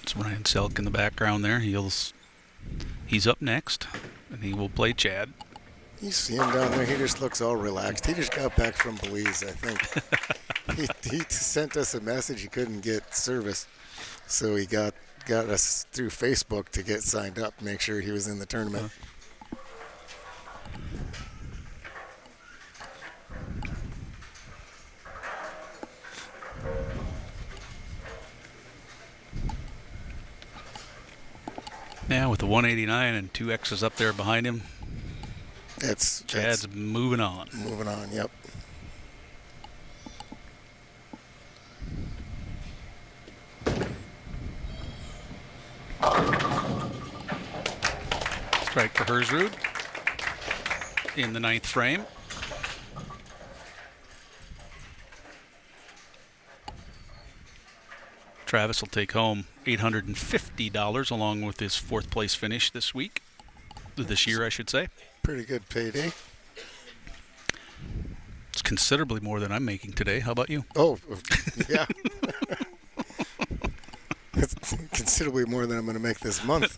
It's Ryan Selk in the background there. He's up next, and he will play Chad. You see him down there. He just looks all relaxed. He just got back from Belize, I think. he sent us a message he couldn't get service, so he got us through Facebook to get signed up, make sure he was in the tournament. Yeah, with the 189 and 2 X's up there behind him. Chad's moving on. Moving on, yep. Strike for Hersrud in the 9th frame. Travis will take home $850 along with his 4th place finish this year, I should say. Pretty good payday. It's considerably more than I'm making today. How about you? Oh, yeah. It's considerably more than I'm going to make this month.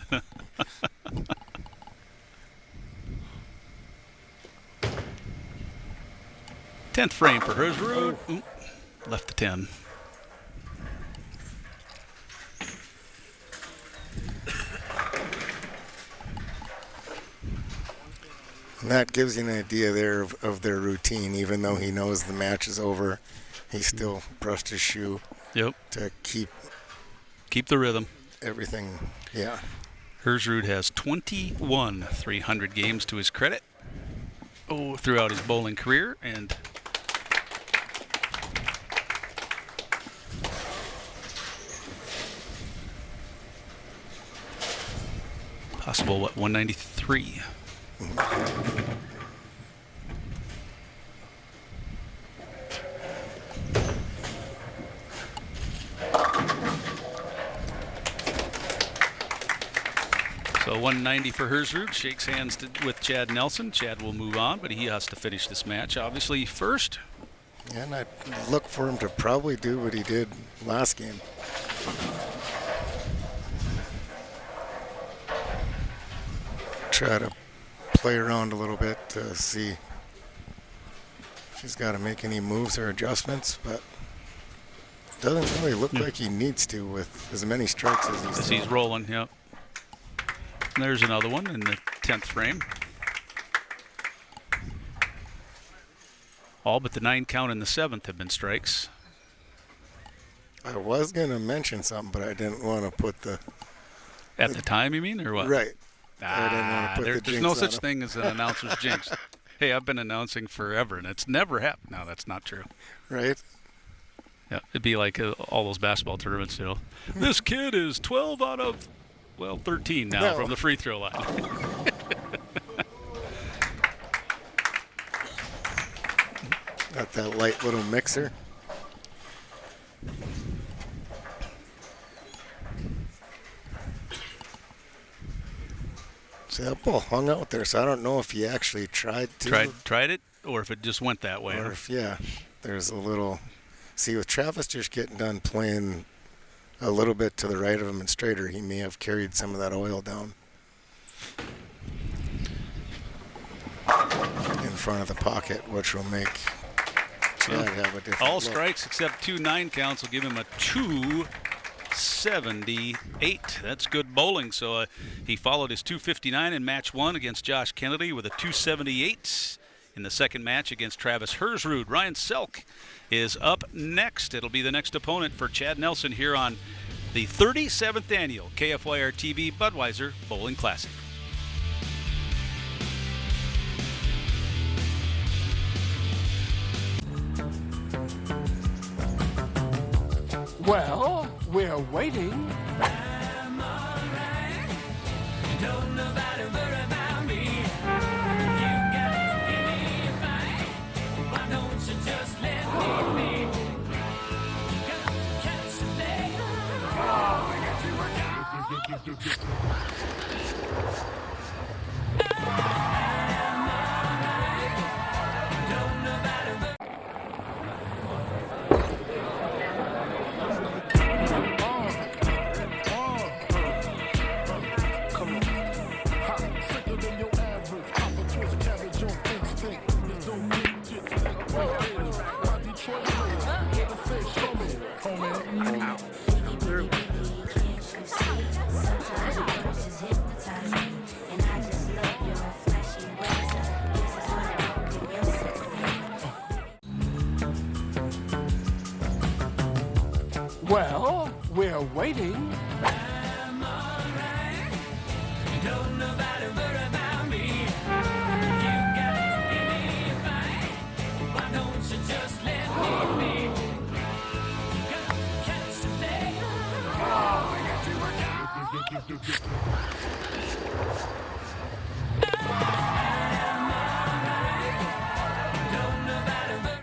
Tenth frame for Hersrud. Left the 10. And that gives you an idea there of their routine. Even though he knows the match is over, he still brushed his shoe. Yep. To keep the rhythm. Everything, yeah. Hersrud has 21 300 games to his credit throughout his bowling career, and possible, 193. So 190 for Hersrud, shakes hands with Chad Nelson. Chad will move on, but he has to finish this match, obviously, first. Yeah, and I look for him to probably do what he did last game. Try to play around a little bit to see if he's got to make any moves or adjustments, but doesn't really look like he needs to with as many strikes as he's rolling. Yep. And there's another one in the 10th frame. All but the 9 count in the 7th have been strikes. I was going to mention something, but I didn't want to put the... At the time, you mean, or what? Right. I didn't want to put the there's no such thing as an announcer's jinx. Hey, I've been announcing forever, and it's never happened. No, that's not true. Right. Yeah, it'd be like all those basketball tournaments, you know. This kid is 12 out of, 13 now from the free throw line. Got that light little mixer. See, that ball hung out there, so I don't know if he actually tried to. Tried it, or if it just went that way. Or if, yeah, there's a little... See, with Travis just getting done playing a little bit to the right of him and straighter, he may have carried some of that oil down in front of the pocket, which will make Chad have a different All look. strikes except 2 9 counts will give him a 278. That's good bowling. So he followed his 259 in match 1 against Josh Kennedy with a 278 in the second match against Travis Hersrud. Ryan Selk is up next. It'll be the next opponent for Chad Nelson here on the 37th Annual KFYR-TV Budweiser Bowling Classic. Well, we're waiting. I'm alright. Don't nobody worry about me. You got to give me a fight. Why don't you just let me be? Got to catch the day. I'm alright. Don't nobody worry. Well, we're waiting. I'm alright. Don't nobody worry about me. You got to give me a fight. Why don't you just let me be? You got to catch the day. Am I right? Don't nobody worry.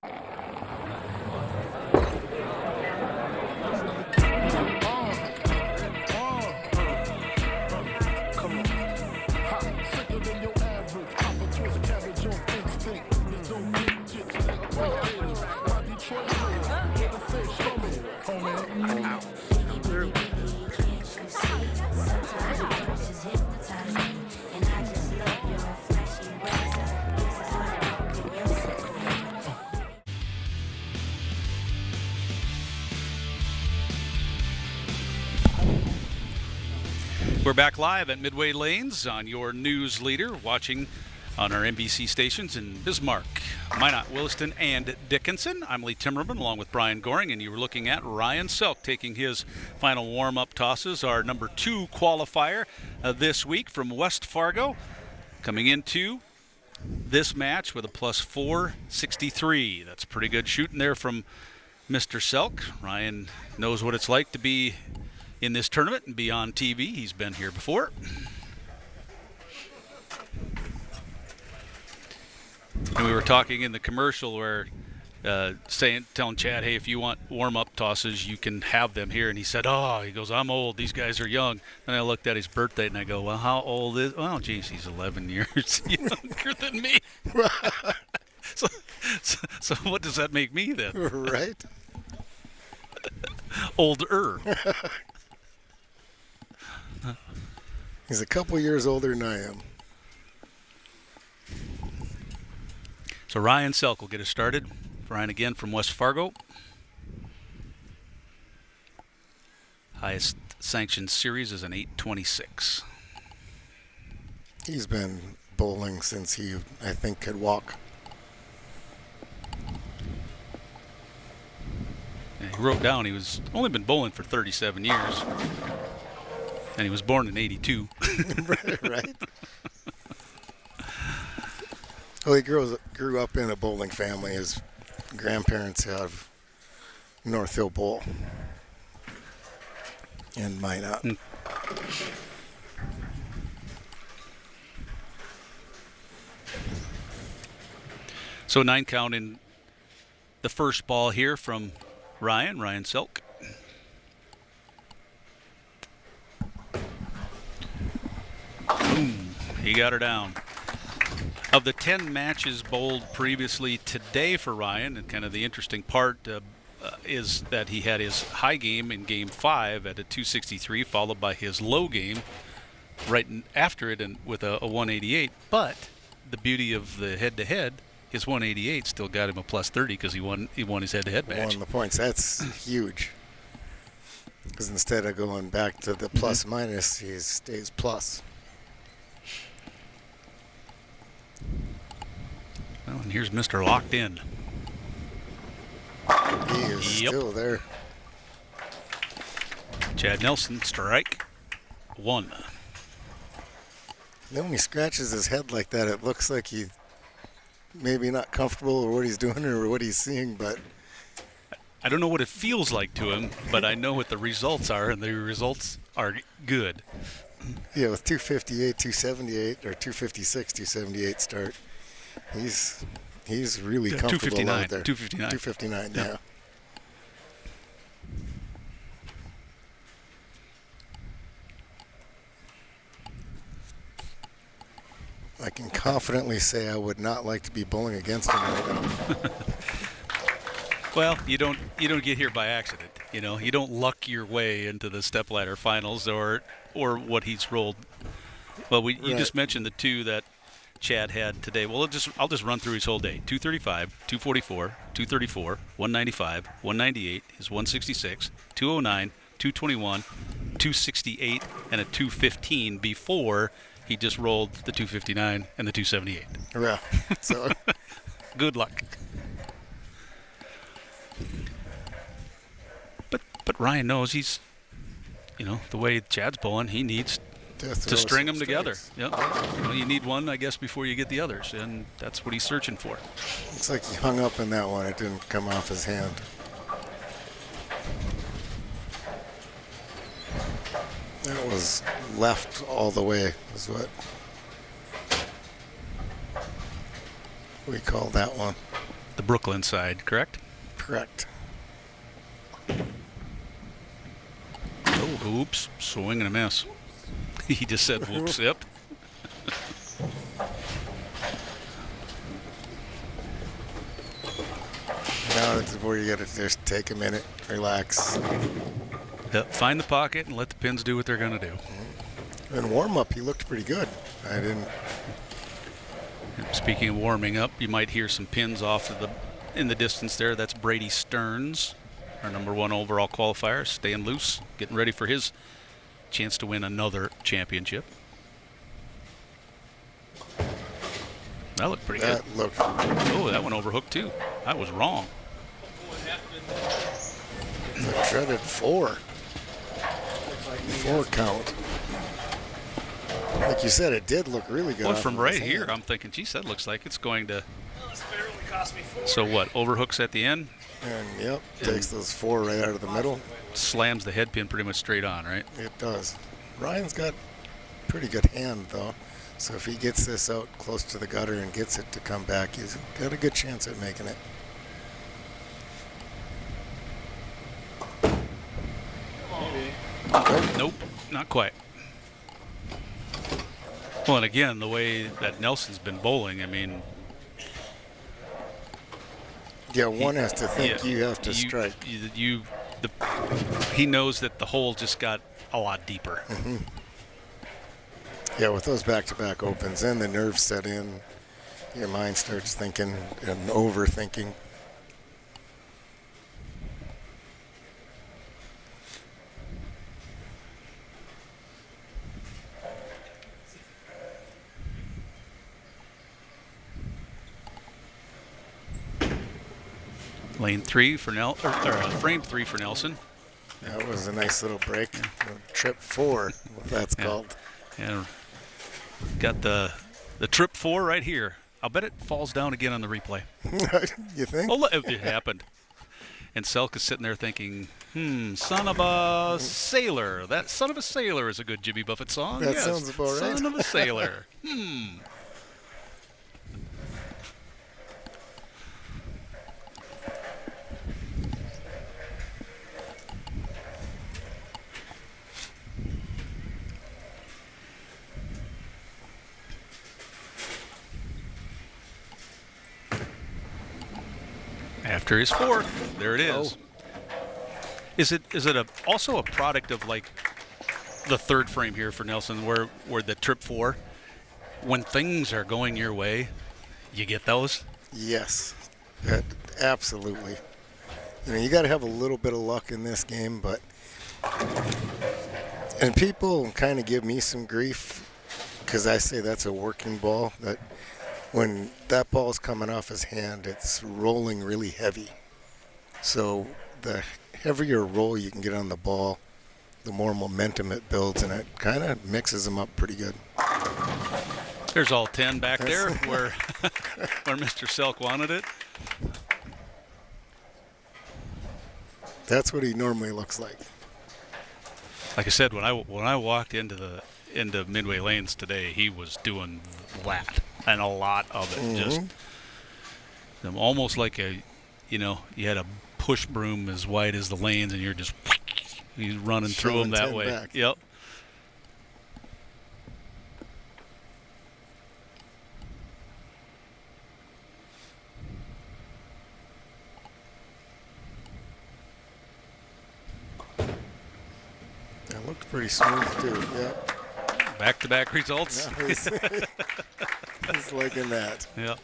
We're back live at Midway Lanes on your news leader, watching on our NBC stations in Bismarck, Minot, Williston, and Dickinson. I'm Lee Timmerman along with Brian Goring, and you were looking at Ryan Selk taking his final warm-up tosses, our number 2 qualifier this week from West Fargo, coming into this match with a plus 463. That's pretty good shooting there from Mr. Selk. Ryan knows what it's like to be in this tournament and be on TV. He's been here before. And we were talking in the commercial where telling Chad, hey, if you want warm-up tosses, you can have them here. And he said, he goes, I'm old. These guys are young. And I looked at his birthday and I go, well, how old is? Well, geez, he's 11 years younger than me. so what does that make me then? Right. Older. He's a couple years older than I am. So Ryan Selk will get us started. Ryan again from West Fargo. Highest sanctioned series is an 826. He's been bowling since he, I think, could walk. And he wrote down he was only been bowling for 37 years. And he was born in 82. Right. Well, he grew up in a bowling family. His grandparents have North Hill Bowl in Minot. So 9 count in the first ball here from Ryan Selk. Boom. He got her down. Of the 10 matches bowled previously today for Ryan, and kind of the interesting part is that he had his high game in Game 5 at a 263, followed by his low game right after it and with a 188. But the beauty of the head-to-head, his 188 still got him a plus 30 because he won his head-to-head match. Won the points. That's huge. Because instead of going back to the plus minus, he stays plus. Well, and here's Mr. Locked In. He is still there. Chad Nelson, strike 1. Then when he scratches his head like that, it looks like he's maybe not comfortable with what he's doing or what he's seeing, but I don't know what it feels like to him, but I know what the results are, and the results are good. yeah, with 258, 278, or 256, 278 start, he's really comfortable out there. 259. 259, yeah. I can confidently say I would not like to be bowling against him right now. Well, you don't get here by accident. You know, you don't luck your way into the stepladder finals or what he's rolled. Well, you just mentioned the two that Chad had today. Well, I'll just run through his whole day. 235, 244, 234, 195, 198, his 166, 209, 221, 268, and a 215 before he just rolled the 259 and the 278. Yeah. So good luck. But Ryan knows he's, the way Chad's bowling, he needs throw string some them together. strikes. Yep. Well, you need one, I guess, before you get the others, and that's what he's searching for. Looks like he hung up in that one. It didn't come off his hand. That was left all the way, is what we call that one. The Brooklyn side, correct? Correct. Oh, oops, swing and a miss. He just said whoops, yep. Now it's where you got to just take a minute, relax. Yep, find the pocket and let the pins do what they're going to do. In warm-up, he looked pretty good. I didn't. Speaking of warming up, you might hear some pins off of in the distance there. That's Brady Stearns, our #1 overall qualifier, staying loose, getting ready for his chance to win another championship. That looked pretty good. That looked. Oh, that one overhooked too. I was wrong. The dreaded 4. 4 count. Like you said, it did look really good. Well, off from of right his here, hand. I'm thinking, geez, that looks like it's going to. So what? Overhooks at the end, And yep, takes those 4 right out of the middle. slams the head pin pretty much straight on, right? It does. Ryan's got pretty good hand though, so if he gets this out close to the gutter and gets it to come back, he's got a good chance at making it. Nope, not quite. Well, and again, the way that Nelson's been bowling, I mean, Yeah, one has to think yeah, you have to strike. He knows that the hole just got a lot deeper. Yeah, with those back-to-back opens and the nerves set in, your mind starts thinking and overthinking. Lane 3 for frame 3 for Nelson. That was a nice little break. Trip 4, what that's Yeah. called. And got the trip 4 right here. I'll bet it falls down again on the replay. You think? Oh, look, it happened. And Selk is sitting there thinking, son of a sailor. That son of a sailor is a good Jimmy Buffett song. That yes. sounds about right. Son of a sailor. After his 4th, there it is. Is it also a product of like the 3rd frame here for Nelson, where the trip 4, when things are going your way, you get those? Yes, absolutely. You know, you got to have a little bit of luck in this game, but and people kind of give me some grief because I say that's a working ball. That when that ball's coming off his hand, it's rolling really heavy. So the heavier roll you can get on the ball, the more momentum it builds, and it kind of mixes them up pretty good. There's all 10 back there where where Mr. Selk wanted it. That's what he normally looks like. Like I said, when I walked into Midway Lanes today, he was doing that and a lot of it. Just almost like you had a push broom as wide as the lanes, and you're just running through them that way. Back. Yep. That looked pretty smooth too. Yep. Back-to-back results. Yeah, he's liking that. Yep.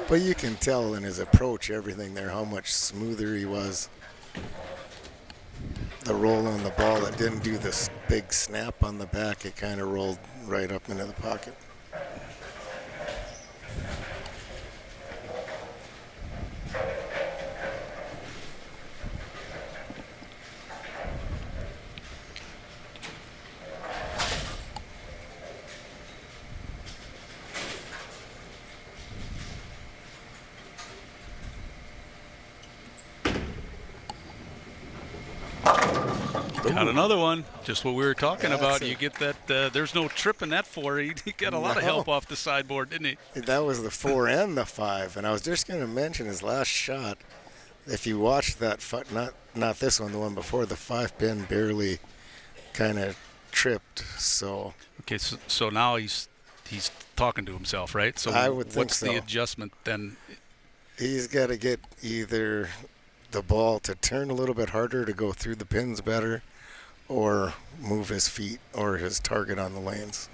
But you can tell in his approach, everything there, how much smoother he was. The roll on the ball, it didn't do this big snap on the back. It kind of rolled right up into the pocket. Got another one. Just what we were talking Yeah, about. that's You it. get that. There's no tripping that 4. He got a lot of No. help off the sideboard, didn't he? That was the 4 and the 5. And I was just going to mention his last shot. If you watch that, not this one, the one before, the 5-pin barely kind of tripped. So Okay, so now he's talking to himself, right? So I would think what's so. the adjustment then? he's got to get either the ball to turn a little bit harder to go through the pins better, or move his feet or his target on the lanes.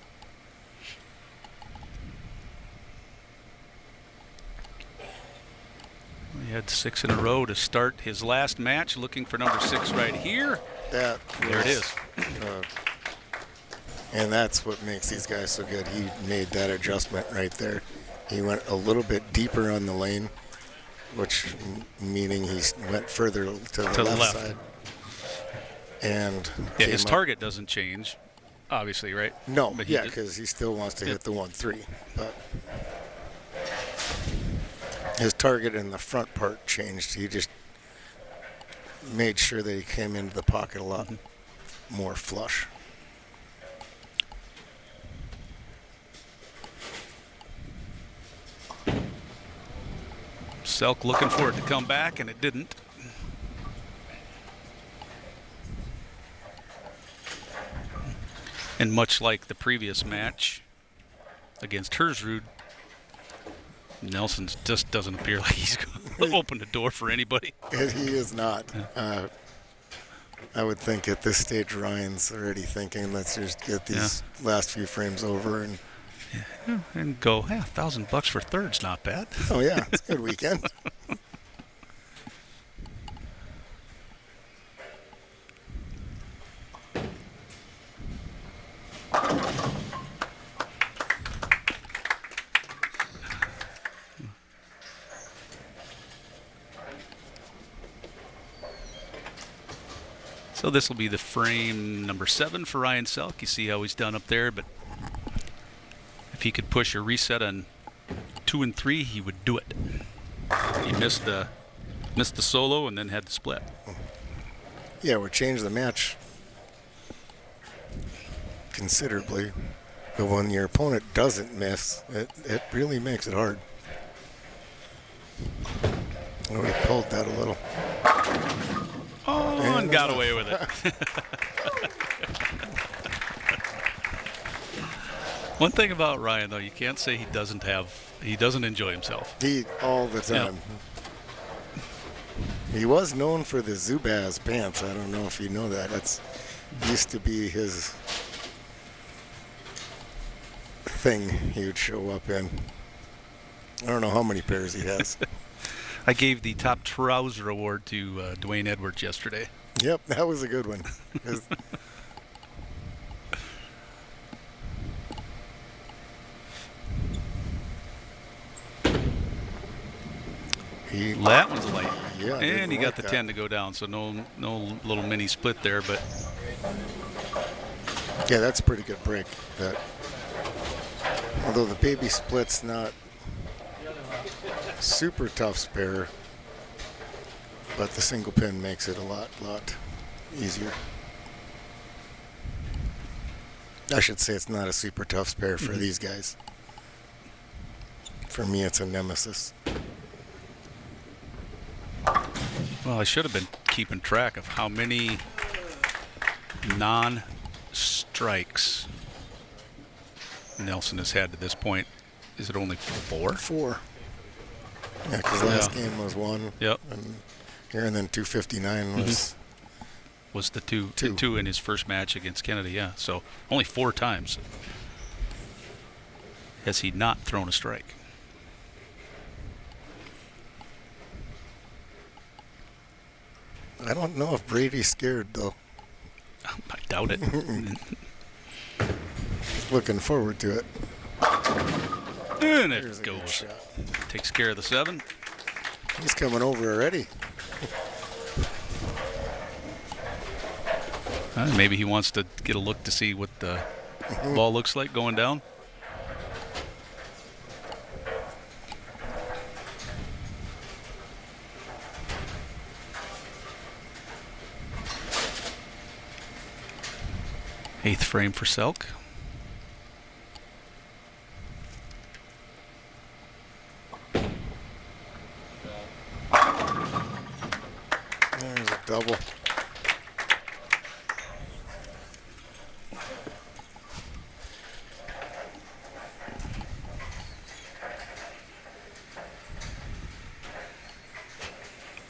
He had 6 in a row to start his last match. Looking for number 6 right here. There it is. And that's what makes these guys so good. He made that adjustment right there. He went a little bit deeper on the lane, which meaning he went further to the left side. And Yeah, his came up- target doesn't change, obviously, right? No, But he yeah, did- because he still wants to hit the 1-3. But his target in the front part changed. He just made sure that he came into the pocket a lot more flush. Selk looking for it to come back, and it didn't. And much like the previous match against Hersrud, Nelson just doesn't appear like he's going to open the door for anybody. He is not. I would think at this stage Ryan's already thinking, let's just get these last few frames over. And go, yeah, $1,000 for third's not bad. Oh yeah, it's a good weekend. So this will be the frame number 7 for Ryan Selk. You see how he's done up there, but if he could push a reset on 2 and 3, he would do it. He missed the solo and then had to split. Yeah, we changed the match considerably, but when your opponent doesn't miss, it really makes it hard. Oh, we pulled that a little. Oh, and got away with it. One thing about Ryan, though, you can't say he doesn't enjoy himself. He all the time. He was known for the Zubaz pants. I don't know if you know that. That's used to be his thing he would show up in. I don't know how many pairs he has. I gave the top trouser award to Dwayne Edwards yesterday. Yep, that was a good one. That one's light. Yeah, and didn't he got like the that. 10 to go down, so no little mini split there, but Yeah, that's a pretty good break. That, although the baby split's not super tough spare, but the single pin makes it a lot easier. I should say it's not a super tough spare for these guys. For me, it's a nemesis. well, I should have been keeping track of how many non-strikes Nelson has had to this point. Is it only 4? 4. Yeah, because last game was 1. Yep. And then 259 Was the two Two. in his first match against Kennedy, yeah. So only 4 times has he not thrown a strike. I don't know if Brady's scared, though. I doubt it. Looking forward to it. And it Here's a good goes. shot. Takes care of the 7. He's coming over already. Maybe he wants to get a look to see what the ball looks like going down. Eighth frame for Selk. There's a double.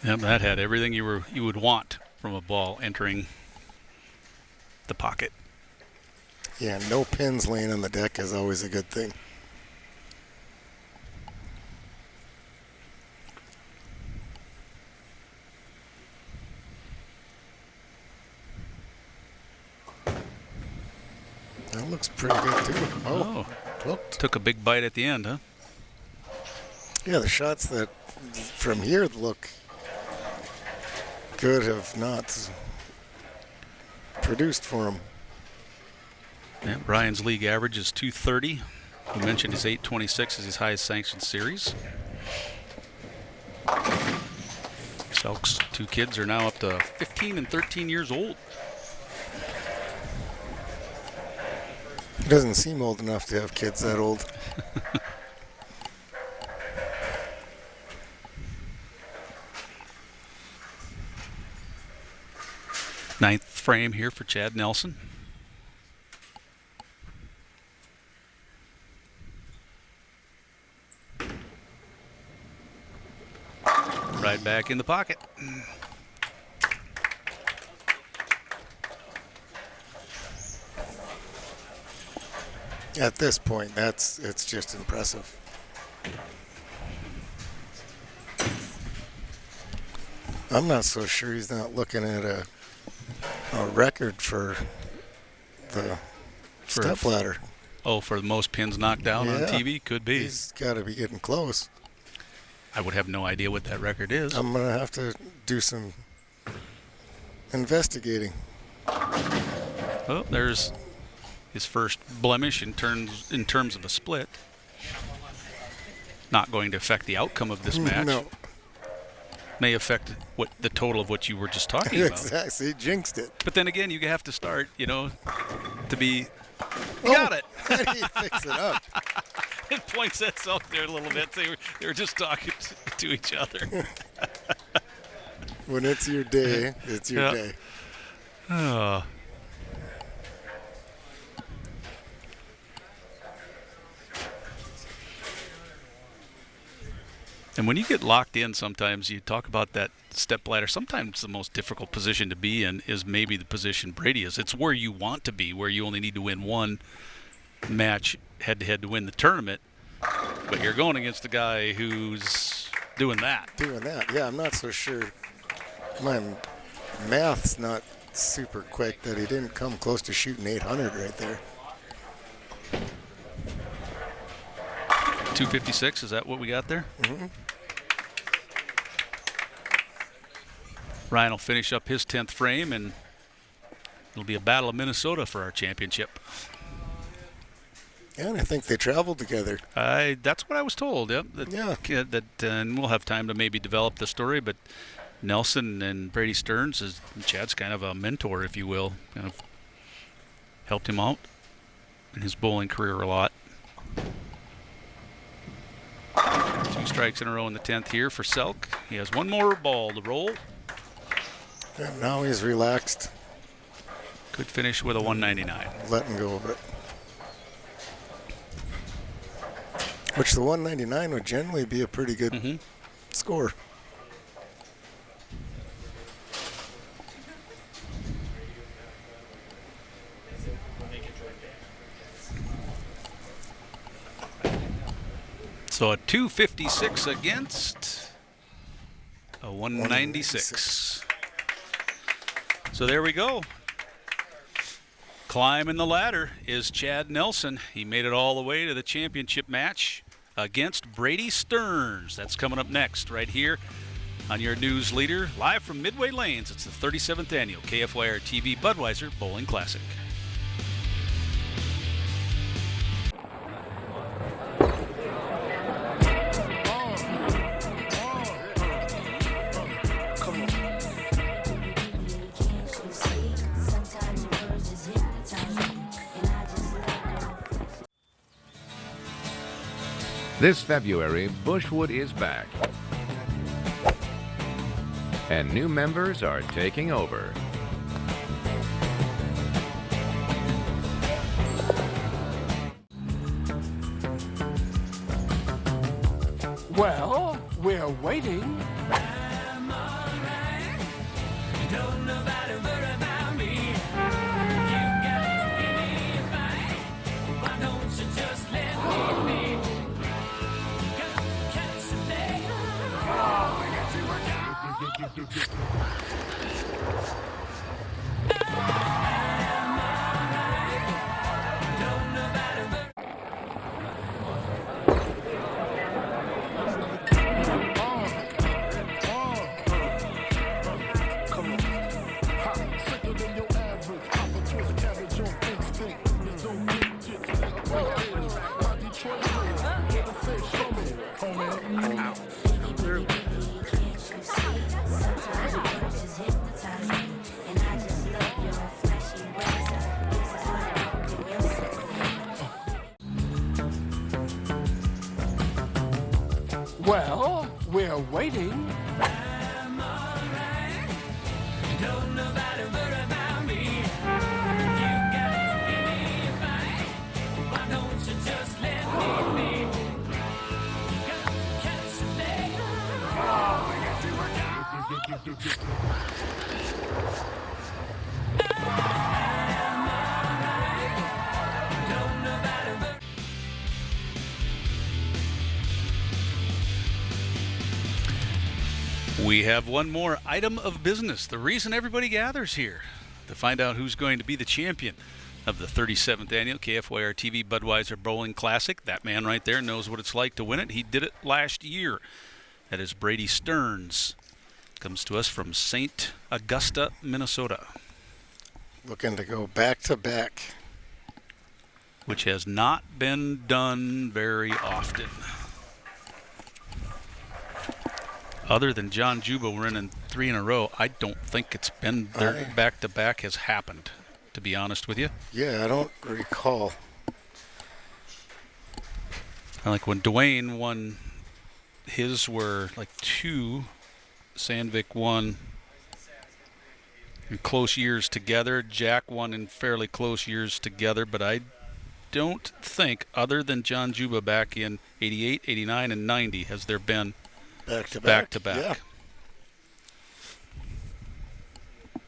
Yep, that had everything you would want from a ball entering the pocket. Yeah, no pins laying on the deck is always a good thing. That looks pretty good too. Oh, hooked. Took a big bite at the end, huh? Yeah, the shots that from here look good have not produced for him. Yeah, Brian's league average is 230. We mentioned his 826 is his highest sanctioned series. Selk's two kids are now up to 15 and 13 years old. He doesn't seem old enough to have kids that old. Ninth frame here for Chad Nelson. Right back in the pocket. At this point, it's just impressive. I'm not so sure he's not looking at a record for the stepladder. Oh, for the most pins knocked down on TV? Could be. He's got to be getting close. I would have no idea what that record is. I'm going to have to do some investigating. Oh, there's his first blemish in terms of a split. Not going to affect the outcome of this match. No. May affect the total of what you were just talking about. Exactly. He jinxed it. But then again, you have to start, to be. You got it. How do you fix it up? It points at Selk there a little bit. They were just talking to each other. When it's your day, it's your day. Oh. And when you get locked in, sometimes you talk about that step ladder. Sometimes the most difficult position to be in is maybe the position Brady is. It's where you want to be, where you only need to win one match head-to-head to win the tournament. But you're going against a guy who's doing that. Yeah, I'm not so sure. My math's not super quick that he didn't come close to shooting 800 right there. 256, is that what we got there? Mm-hmm. Ryan will finish up his 10th frame, and it'll be a battle of Minnesota for our championship. Yeah, and I think they traveled together. That's what I was told, yep. And we'll have time to maybe develop the story, but Nelson and Brady Stearns, Chad's kind of a mentor, if you will, kind of helped him out in his bowling career a lot. 2 strikes in a row in the 10th here for Selk. He has one more ball to roll. And now he's relaxed. Could finish with a 199. Letting go of it. Which the 199 would generally be a pretty good score. So a 256 against a 196. So there we go. Climbing the ladder is Chad Nelson. He made it all the way to the championship match against Brady Stearns. That's coming up next right here on your news leader, live from Midway Lanes. It's the 37th Annual KFYR-TV Budweiser Bowling Classic. This February, Bushwood is back. And new members are taking over. Well, we're waiting. I'm alright. Don't nobody worry about me. You got to give me a fight. Why don't you just let me be? Got to catch a leg. I'm alright. Don't nobody worry. Well, we're waiting. I'm alright. Don't nobody worry about me. You got to give me a fight. Why don't you just let me be? Got to catch a leg. I'm alright. Don't nobody worry. We have one more item of business. The reason everybody gathers here to find out who's going to be the champion of the 37th Annual KFYR-TV Budweiser Bowling Classic. That man right there knows what it's like to win it. He did it last year. That is Brady Stearns. Comes to us from St. Augusta, Minnesota, Looking to go back to back. which has not been done very often. Other than John Juba winning 3 in a row, I don't think it's been their back-to-back has happened, to be honest with you. Yeah, I don't recall. Like when Dwayne won, his were like 2. Sandvik won in close years together. Jack won in fairly close years together, but I don't think, other than John Juba back in 88, 89, and 90, has there been Back to back. back. Yeah.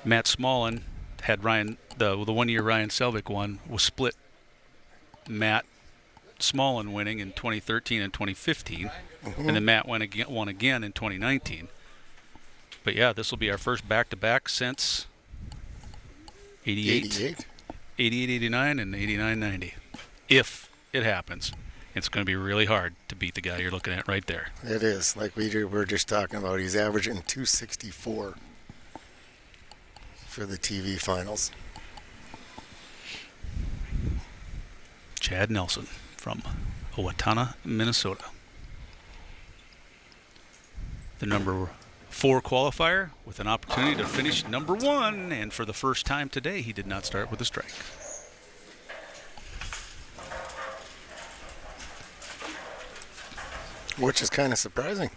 Matt Smallin had Ryan, the 1 year Ryan Selvik won, was split. Matt Smallin winning in 2013 and 2015, and then Matt won again in 2019. But yeah, this will be our first back-to-back since 88, 89, and 89, 90. If it happens, it's going to be really hard to beat the guy you're looking at right there. It is. Like we were just talking about, he's averaging 264 for the TV finals. Chad Nelson from Owatonna, Minnesota. The number 4 qualifier with an opportunity to finish number 1, and for the first time today, he did not start with a strike. Which is kind of surprising.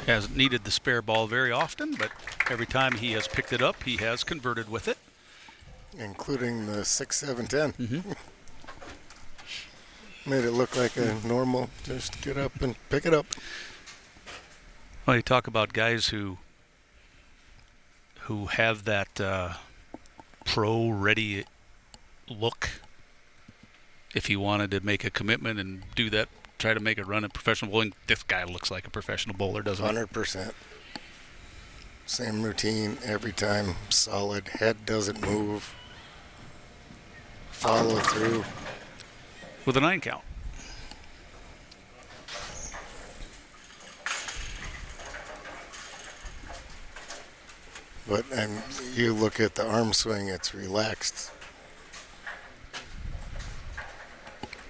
Hasn't needed the spare ball very often, but every time he has picked it up, he has converted with it. Including the 6, 7, 10. Mm-hmm. Made it look like a normal, just get up and pick it up. Well, you talk about guys who have that pro-ready look. If he wanted to make a commitment and do that, try to make a run in professional bowling, this guy looks like a professional bowler, doesn't he? 100%. Same routine every time. Solid. Head doesn't move. Follow through. With a 9 count. But you look at the arm swing, it's relaxed.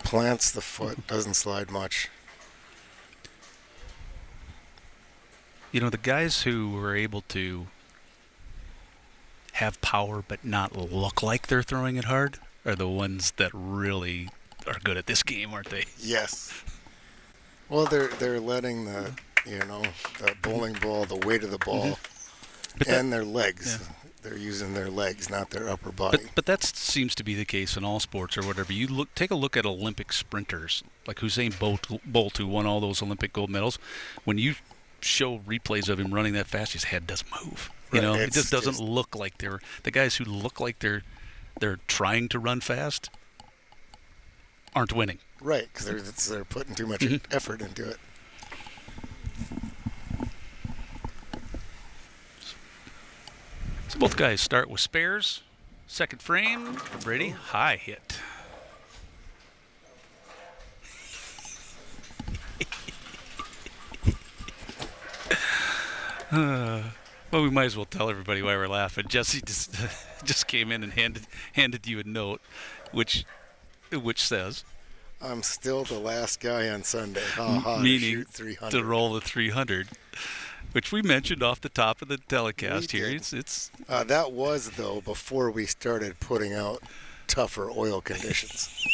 Plants the foot, doesn't slide much. You know, the guys who were able to have power but not look like they're throwing it hard are the ones that really are good at this game, aren't they? Yes. Well, they're letting the bowling ball, the weight of the ball, and their legs. Yeah. They're using their legs, not their upper body. But that seems to be the case in all sports or whatever. You take a look at Olympic sprinters like Usain Bolt, who won all those Olympic gold medals. When you show replays of him running that fast, his head doesn't move. You know, it just doesn't look like they're the guys who look like they're trying to run fast aren't winning. Right, because they're putting too much effort into it. So both guys start with spares. Second frame for Brady. High hit. Well, we might as well tell everybody why we're laughing. Jesse just came in and handed you a note, which says, I'm still the last guy on Sunday. Ha ha. Meaning to shoot 300. to roll the 300, which we mentioned off the top of the telecast here. It's that was, though, before we started putting out tougher oil conditions.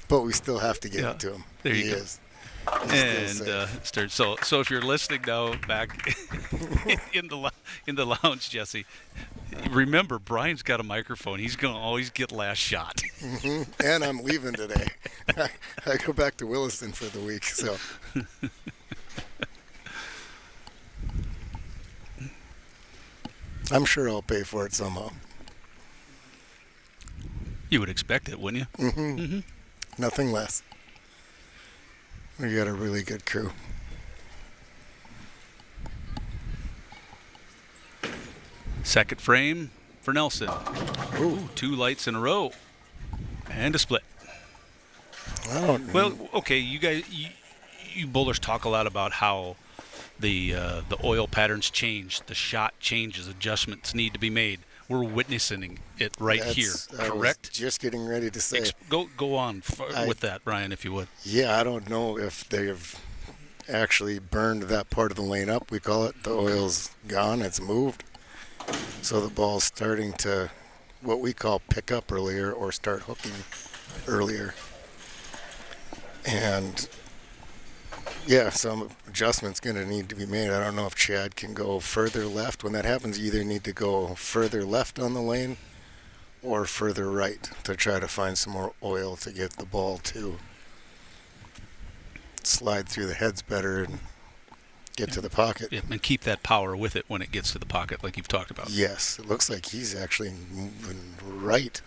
But we still have to get it to him. There he you go. is. And so if you're listening now back in the lounge, Jesse, remember Brian's got a microphone. He's going to always get last shot. And I'm leaving today. I go back to Williston for the week, so. I'm sure I'll pay for it somehow. You would expect it, wouldn't you? Mm-hmm. Nothing less. We got a really good crew. Second frame for Nelson. Ooh. 2 lights in a row. And a split. I don't know. Well, okay, you guys, you bowlers talk a lot about how the oil patterns change, the shot changes, adjustments need to be made. We're witnessing it here, I correct? was just getting ready to say. Go on with that, Brian, if you would. Yeah, I don't know if they've actually burned that part of the lane up. We call it. The oil's gone. It's moved. So the ball's starting to, what we call pick up earlier or start hooking earlier. And yeah, some adjustment's going to need to be made. I don't know if Chad can go further left. When that happens, you either need to go further left on the lane or further right to try to find some more oil to get the ball to slide through the heads better and get to the pocket. Yeah, and keep that power with it when it gets to the pocket, like you've talked about. Yes, it looks like he's actually moving right.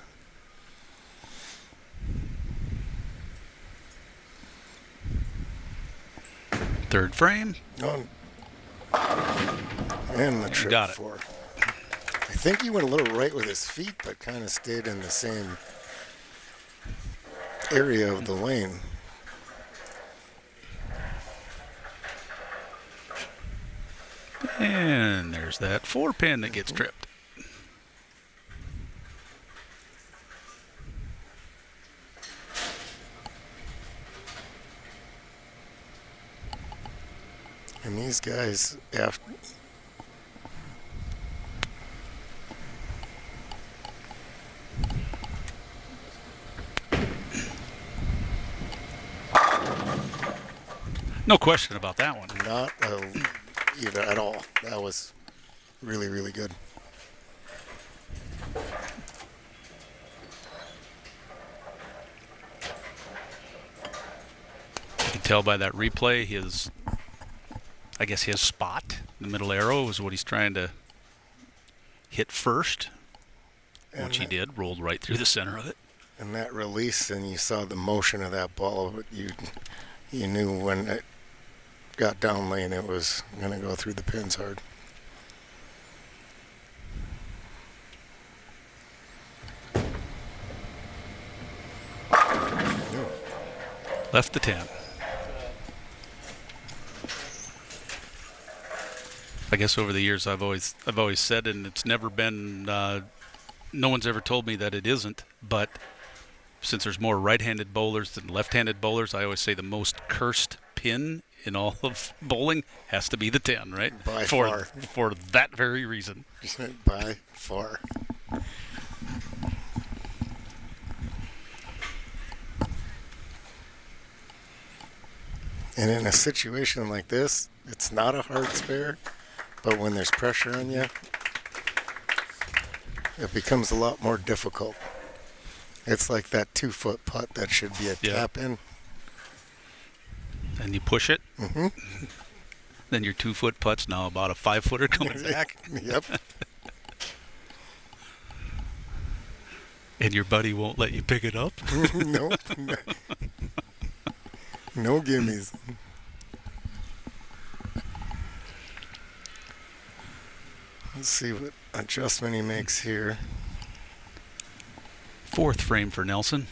Third frame. Oh, and the trip got it. four. I think he went a little right with his feet, but kind of stayed in the same area of the lane. And there's that 4-pin that gets tripped. And these guys, after No question about that one. not either at all. That was really, really good. You can tell by that replay, his spot, the middle arrow, is what he's trying to hit first, which he did, rolled right through the center of it. And that release, and you saw the motion of that ball, but you knew when it got down lane it was going to go through the pins hard. Left the 10. I guess over the years I've always said, and it's never been no one's ever told me that it isn't, but since there's more right-handed bowlers than left-handed bowlers, I always say the most cursed pin in all of bowling has to be the 10, right? By for, far. For that very reason. By far. And in a situation like this, it's not a hard spare, but when there's pressure on you, it becomes a lot more difficult. It's like that 2-foot putt that should be a tap in. And you push it. Mm-hmm. Then your 2-foot putt's now about a 5-footer coming back. Yep. And your buddy won't let you pick it up. Nope. No gimmies. Let's see what adjustment he makes here. 4th frame for Nelson.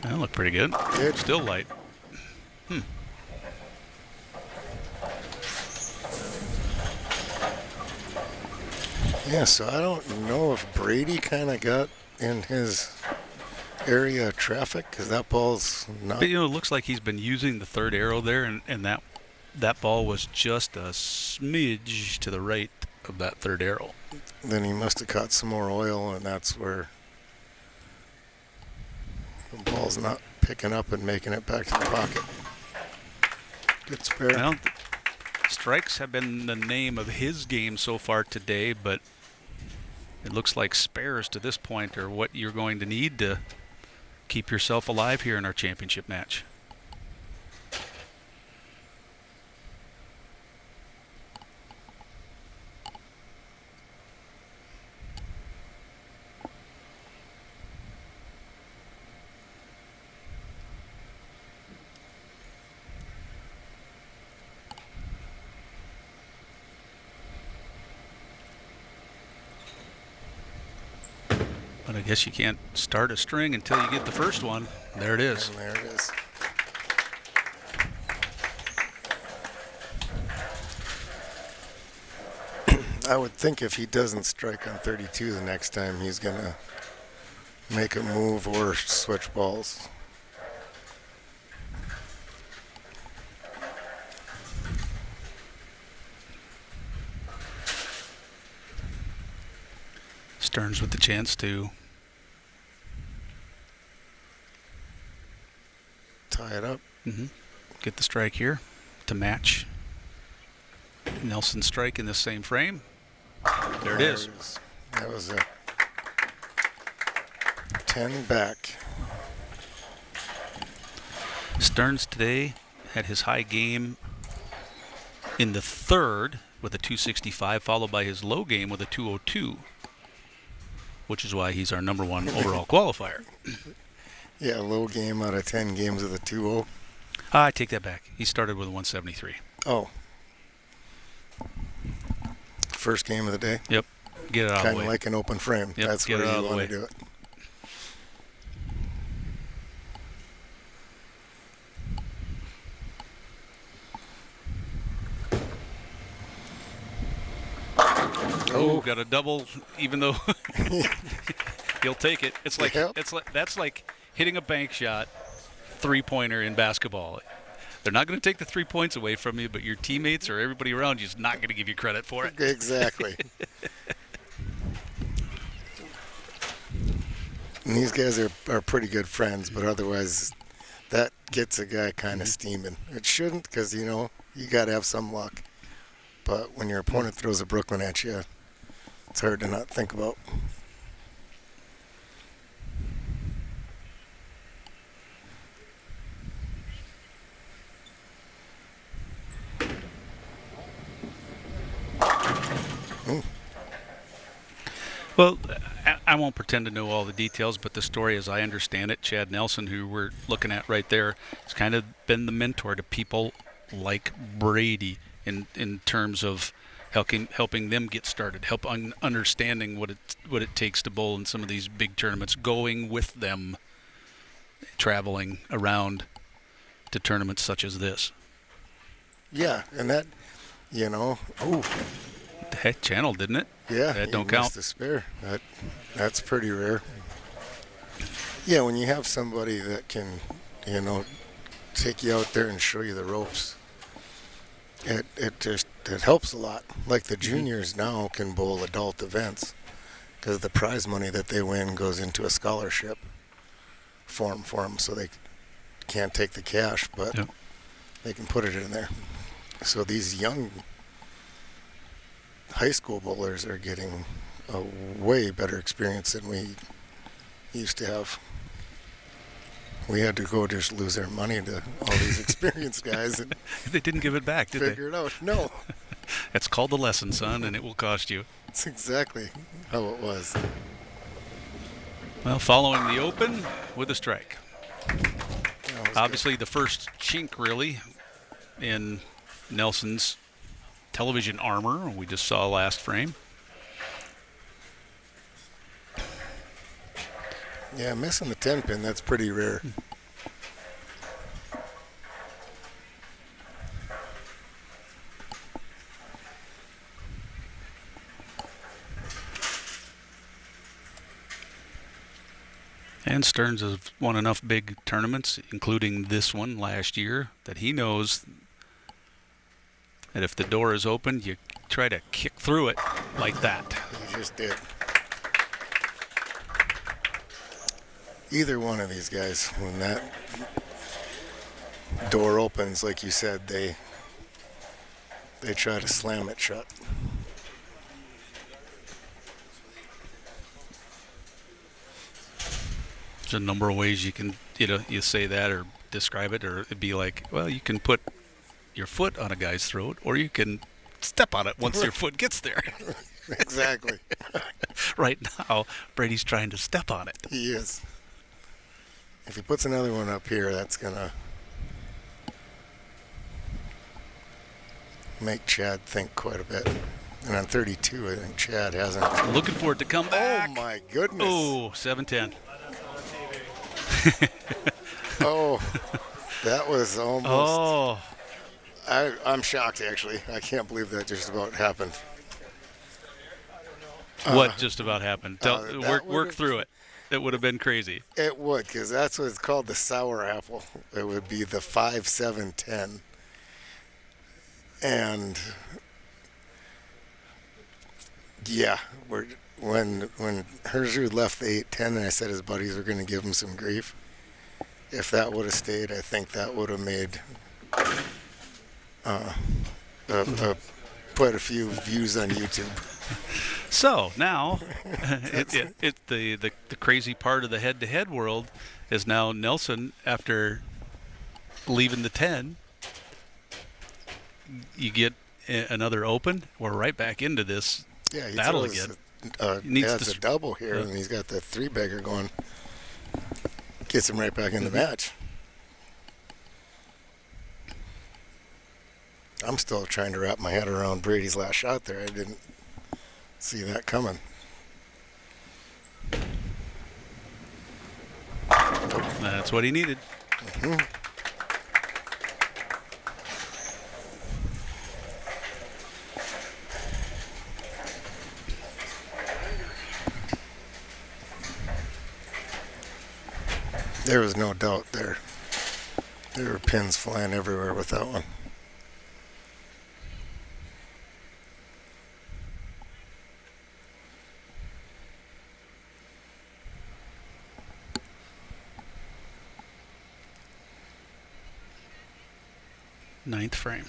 That looked pretty good. Good. Still light. Yeah, so I don't know if Brady kind of got in his area of traffic, because that ball's not. But, it looks like he's been using the 3rd arrow there, and that ball was just a smidge to the right of that 3rd arrow. Then he must have caught some more oil, and that's where the ball's not picking up and making it back to the pocket. Good spare. Well, strikes have been the name of his game so far today, but it looks like spares to this point are what you're going to need to keep yourself alive here in our championship match. But I guess you can't start a string until you get the first one. There it is. And there it is. I would think if he doesn't strike on 32 the next time, he's going to make a move or switch balls. Stearns with the chance to Tie it up. get the strike here to match Nelson's strike in the same frame. There it is. That was a 10 back. Stearns today had his high game in the 3rd with a 265, followed by his low game with a 202, which is why he's our #1 overall qualifier. Yeah, low game out of 10 games with a 2-0. I take that back. He started with a 173. Oh. First game of the day. Yep. Get it out of Kind the of way. like an open frame. Yep, That's get where it out you of the want to way. do it. Oh, got a double, even though he'll take it. It's like Yep. that's like hitting a bank shot, 3-pointer in basketball. They're not going to take the 3 points away from you, but your teammates or everybody around you is not going to give you credit for it. Exactly. And these guys are pretty good friends, but otherwise that gets a guy kind of steaming. It shouldn't, because, you got to have some luck. But when your opponent throws a Brooklyn at you, it's hard to not think about. Well, I won't pretend to know all the details, but the story, as I understand it, Chad Nelson, who we're looking at right there, has kind of been the mentor to people like Brady in terms of helping them get started, understanding what it takes to bowl in some of these big tournaments, going with them, traveling around to tournaments such as this. Yeah, and You know, oh, The heck channel, didn't it? yeah, That he don't count. missed a spare. That's pretty rare. Yeah, when you have somebody that can, you know, take you out there and show you the ropes, it helps a lot. Like the juniors now can bowl adult events because the prize money that they win goes into a scholarship form for them, so they can't take the cash, but Yep. they can put it in there. So these young high school bowlers are getting a way better experience than we used to have. We had to go just lose our money to all these experienced guys and They didn't give it back, did figure it out. No, It's called the lesson, son, and it will cost you. it's exactly how it was. Well, following the open with a strike. That was good. Obviously, the first chink, really, in Nelson's television armor we just saw last frame. Yeah, missing the 10 pin, that's pretty rare. And Stearns has won enough big tournaments, including this one last year, that he knows that if the door is open, you try to kick through it like that. He just did. Either one of these guys, when that door opens, like you said, they try to slam it shut. There's a number of ways you can, you say that or describe it, or it'd be like, well, you can put your foot on a guy's throat, or you can step on it once your foot gets there. Exactly. Right now, Brady's trying to step on it. He is. If he puts another one up here, that's going to make Chad think quite a bit. And on 32, I think Chad hasn't. Looking for it to come back. Oh, my goodness. Oh, 7-10. Oh, that was almost. Oh, I'm shocked, actually. I can't believe that just about happened. what just about happened? that Work would've- through it. It would have been crazy. It would, because that's what it's called, the sour apple. It would be the 5-7-10. And yeah, when Herzog left the 8-10, and I said his buddies were going to give him some grief. If that would have stayed, I think that would have made quite a few views on YouTube. So now, the crazy part of the head-to-head world is now Nelson, after leaving the 10, you get another open. We're right back into this Yeah, he battle throws again. Needs has to a double here, and he's got the 3-bagger going. Gets him right back in the match. I'm still trying to wrap my head around Brady's last shot there. I didn't see that coming. That's what he needed. There was no doubt there. There were pins flying everywhere with that one. Ninth frame.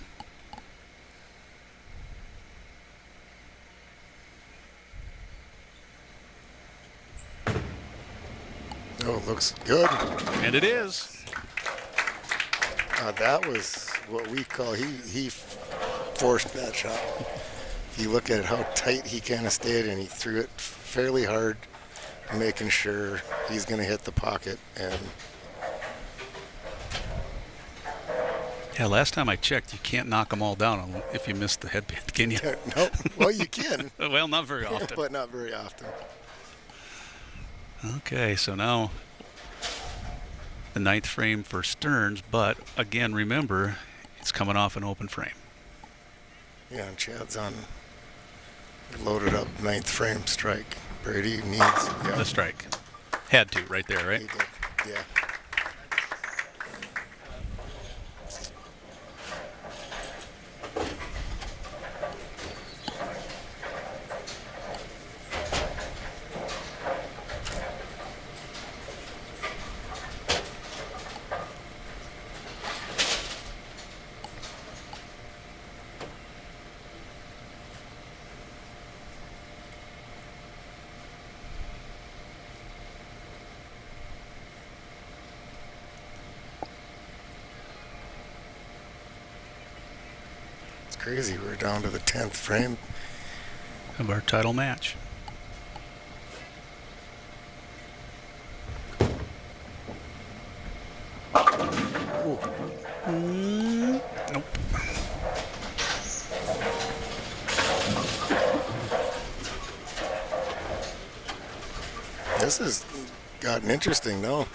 Oh, looks good. And it is. That was what we call, he forced that shot. If you look at how tight he kind of stayed, and he threw it fairly hard, making sure he's going to hit the pocket. And Yeah, last time I checked, you can't knock them all down if you miss the headband, can you? no, well, you can, Well, not very often. but not very often. Okay, so now the ninth frame for Stearns, but again, remember, it's coming off an open frame. Yeah, and Chad's on loaded up 9th frame strike. Brady needs The strike. Had to right there, right? He did. Yeah. Crazy, we're down to the 10th frame of our title match. Nope. This has gotten interesting now.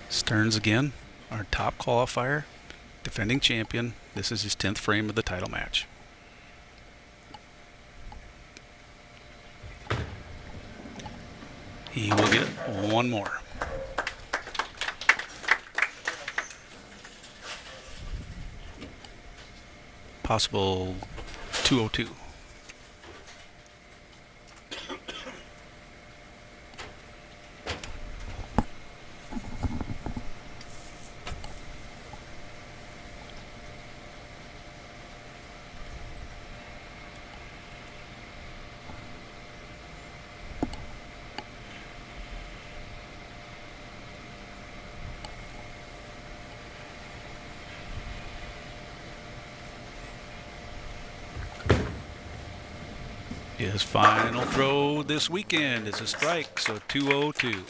Stearns again, our top qualifier, defending champion. This is his 10th frame of the title match. He will get one more. Possible 202. His final throw this weekend is a strike, so 202.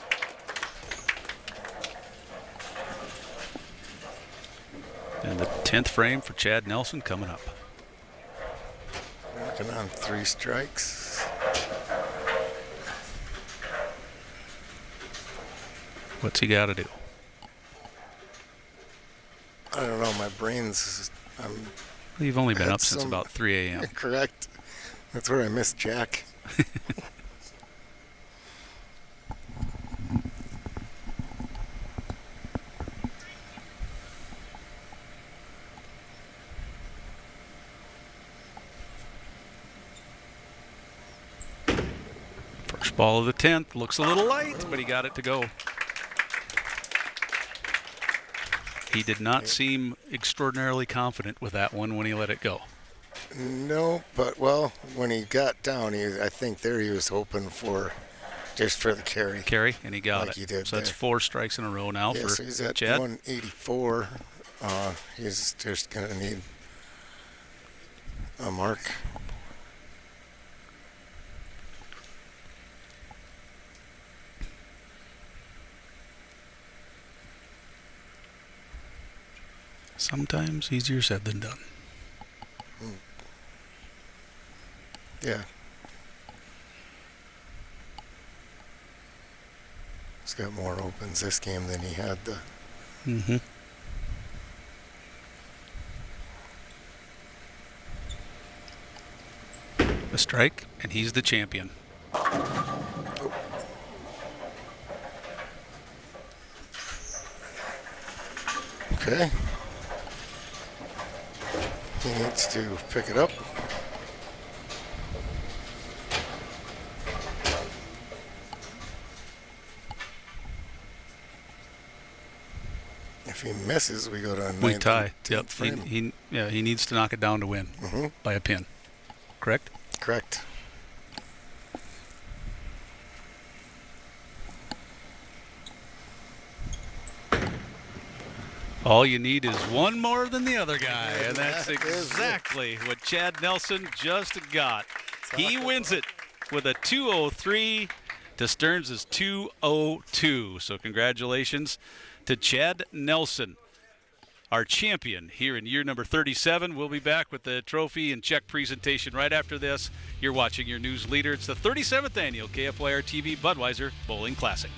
And the 10th frame for Chad Nelson coming up. Working on 3 strikes. What's he got to do? I don't know, my brain's... You've only been had up since some- about 3 a.m. Correct. That's where I missed Jack. First ball of the 10th. Looks a little light, but he got it to go. He did not seem extraordinarily confident with that one when he let it go. No, but well, when he got down, I think there he was hoping for just for the carry. Carry, and he got Like it. he did so that's there. 4 strikes in a row now Yeah, for so he's at Chad. 184. He's just going to need a mark. Sometimes easier said than done. Yeah. He's got more opens this game than he had the... Mm-hmm. A strike, and he's the champion. Okay. He needs to pick it up. If he misses, we go to a We ninth tie. and Yep. 10th frame. He needs to knock it down to win by a pin. Correct? Correct. All you need is one more than the other guy, and that's That is it. exactly what Chad Nelson just got. He wins it with a 203 to Stearns' 202. So congratulations to Chad Nelson. our champion here in year number 37. We'll be back with the trophy and check presentation right after this. You're watching your news leader. It's the 37th Annual KFYR-TV Budweiser Bowling Classic.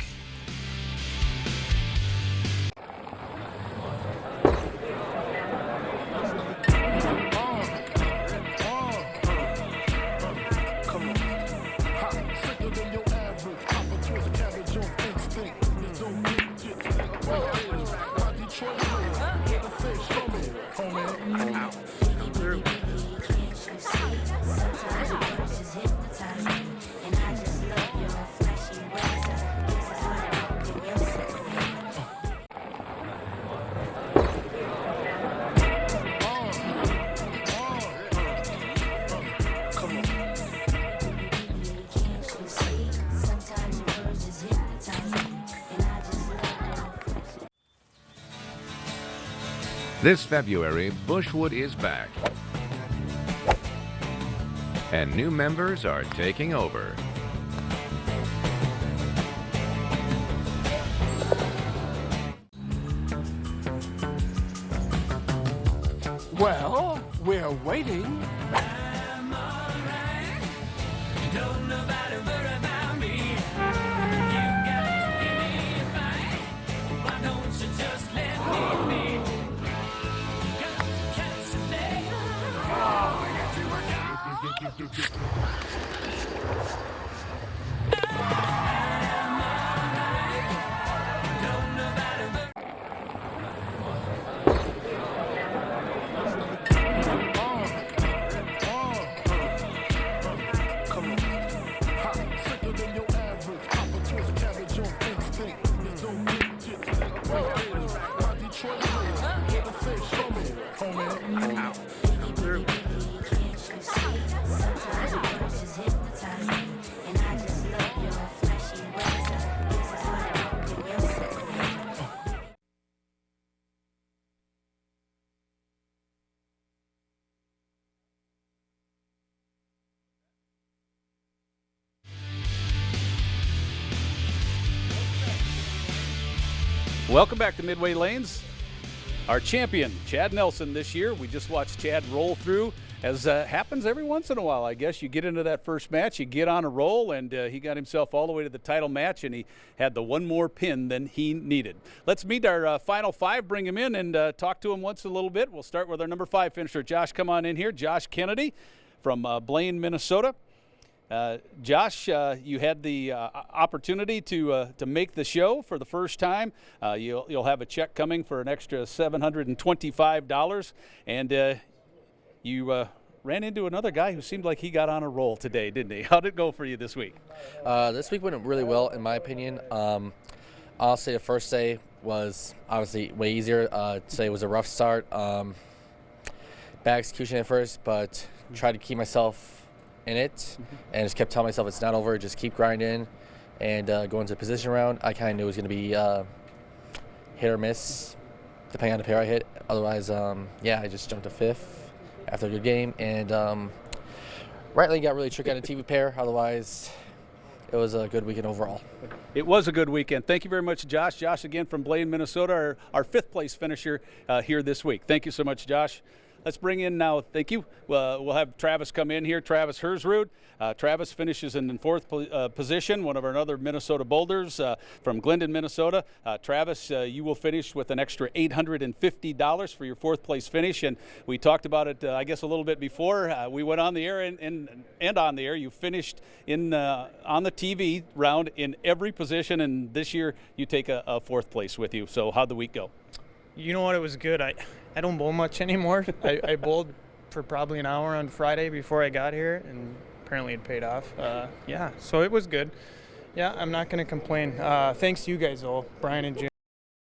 This February, Bushwood is back. And new members are taking over. Well, we're waiting. I'm alright. Don't nobody worry about me. You got to give me a fight. Why don't you just let me be? Got to catch a day. I'm alright. Don't nobody worry. Welcome back to Midway Lanes. Our champion, Chad Nelson, this year. We just watched Chad roll through, as happens every once in a while, I guess. You get into that first match, you get on a roll, and he got himself all the way to the title match, and he had the one more pin than he needed. Let's meet our final five, bring him in, and talk to him once a little bit. We'll start with our number 5 finisher. Josh, come on in here. Josh Kennedy from Blaine, Minnesota. Josh, you had the opportunity to make the show for the first time. You'll have a check coming for an extra $725, and you ran into another guy who seemed like he got on a roll today, didn't he? How did it go for you this week? This week went really well, in my opinion. I'll say the first day was obviously way easier. Today was a rough start. Bad execution at first, but tried to keep myself in it, and just kept telling myself it's not over, just keep grinding and go into the position round. I kind of knew it was going to be hit or miss depending on the pair I hit. Otherwise, yeah, I just jumped to 5th after a good game, and right lane got really tricky on the TV pair. Otherwise, it was a good weekend overall. It was a good weekend. Thank you very much, Josh. Josh, again, from Blaine, Minnesota, our 5th place finisher here this week. Thank you so much, Josh. Let's bring in now, thank you. We'll have Travis come in here, Travis Hersrud. Travis finishes in 4th position, one of our other Minnesota boulders from Glendon, Minnesota. Travis, you will finish with an extra $850 for your 4th place finish. And we talked about it, I guess, a little bit before. We went on the air and on the air. You finished in on the TV round in every position, and this year you take a 4th place with you. So how'd the week go? You know what, it was good. I don't bowl much anymore. I bowled for probably an hour on Friday before I got here, and apparently it paid off. Yeah, so it was good. Yeah, I'm not going to complain. Thanks to you guys, though, Brian and Jim.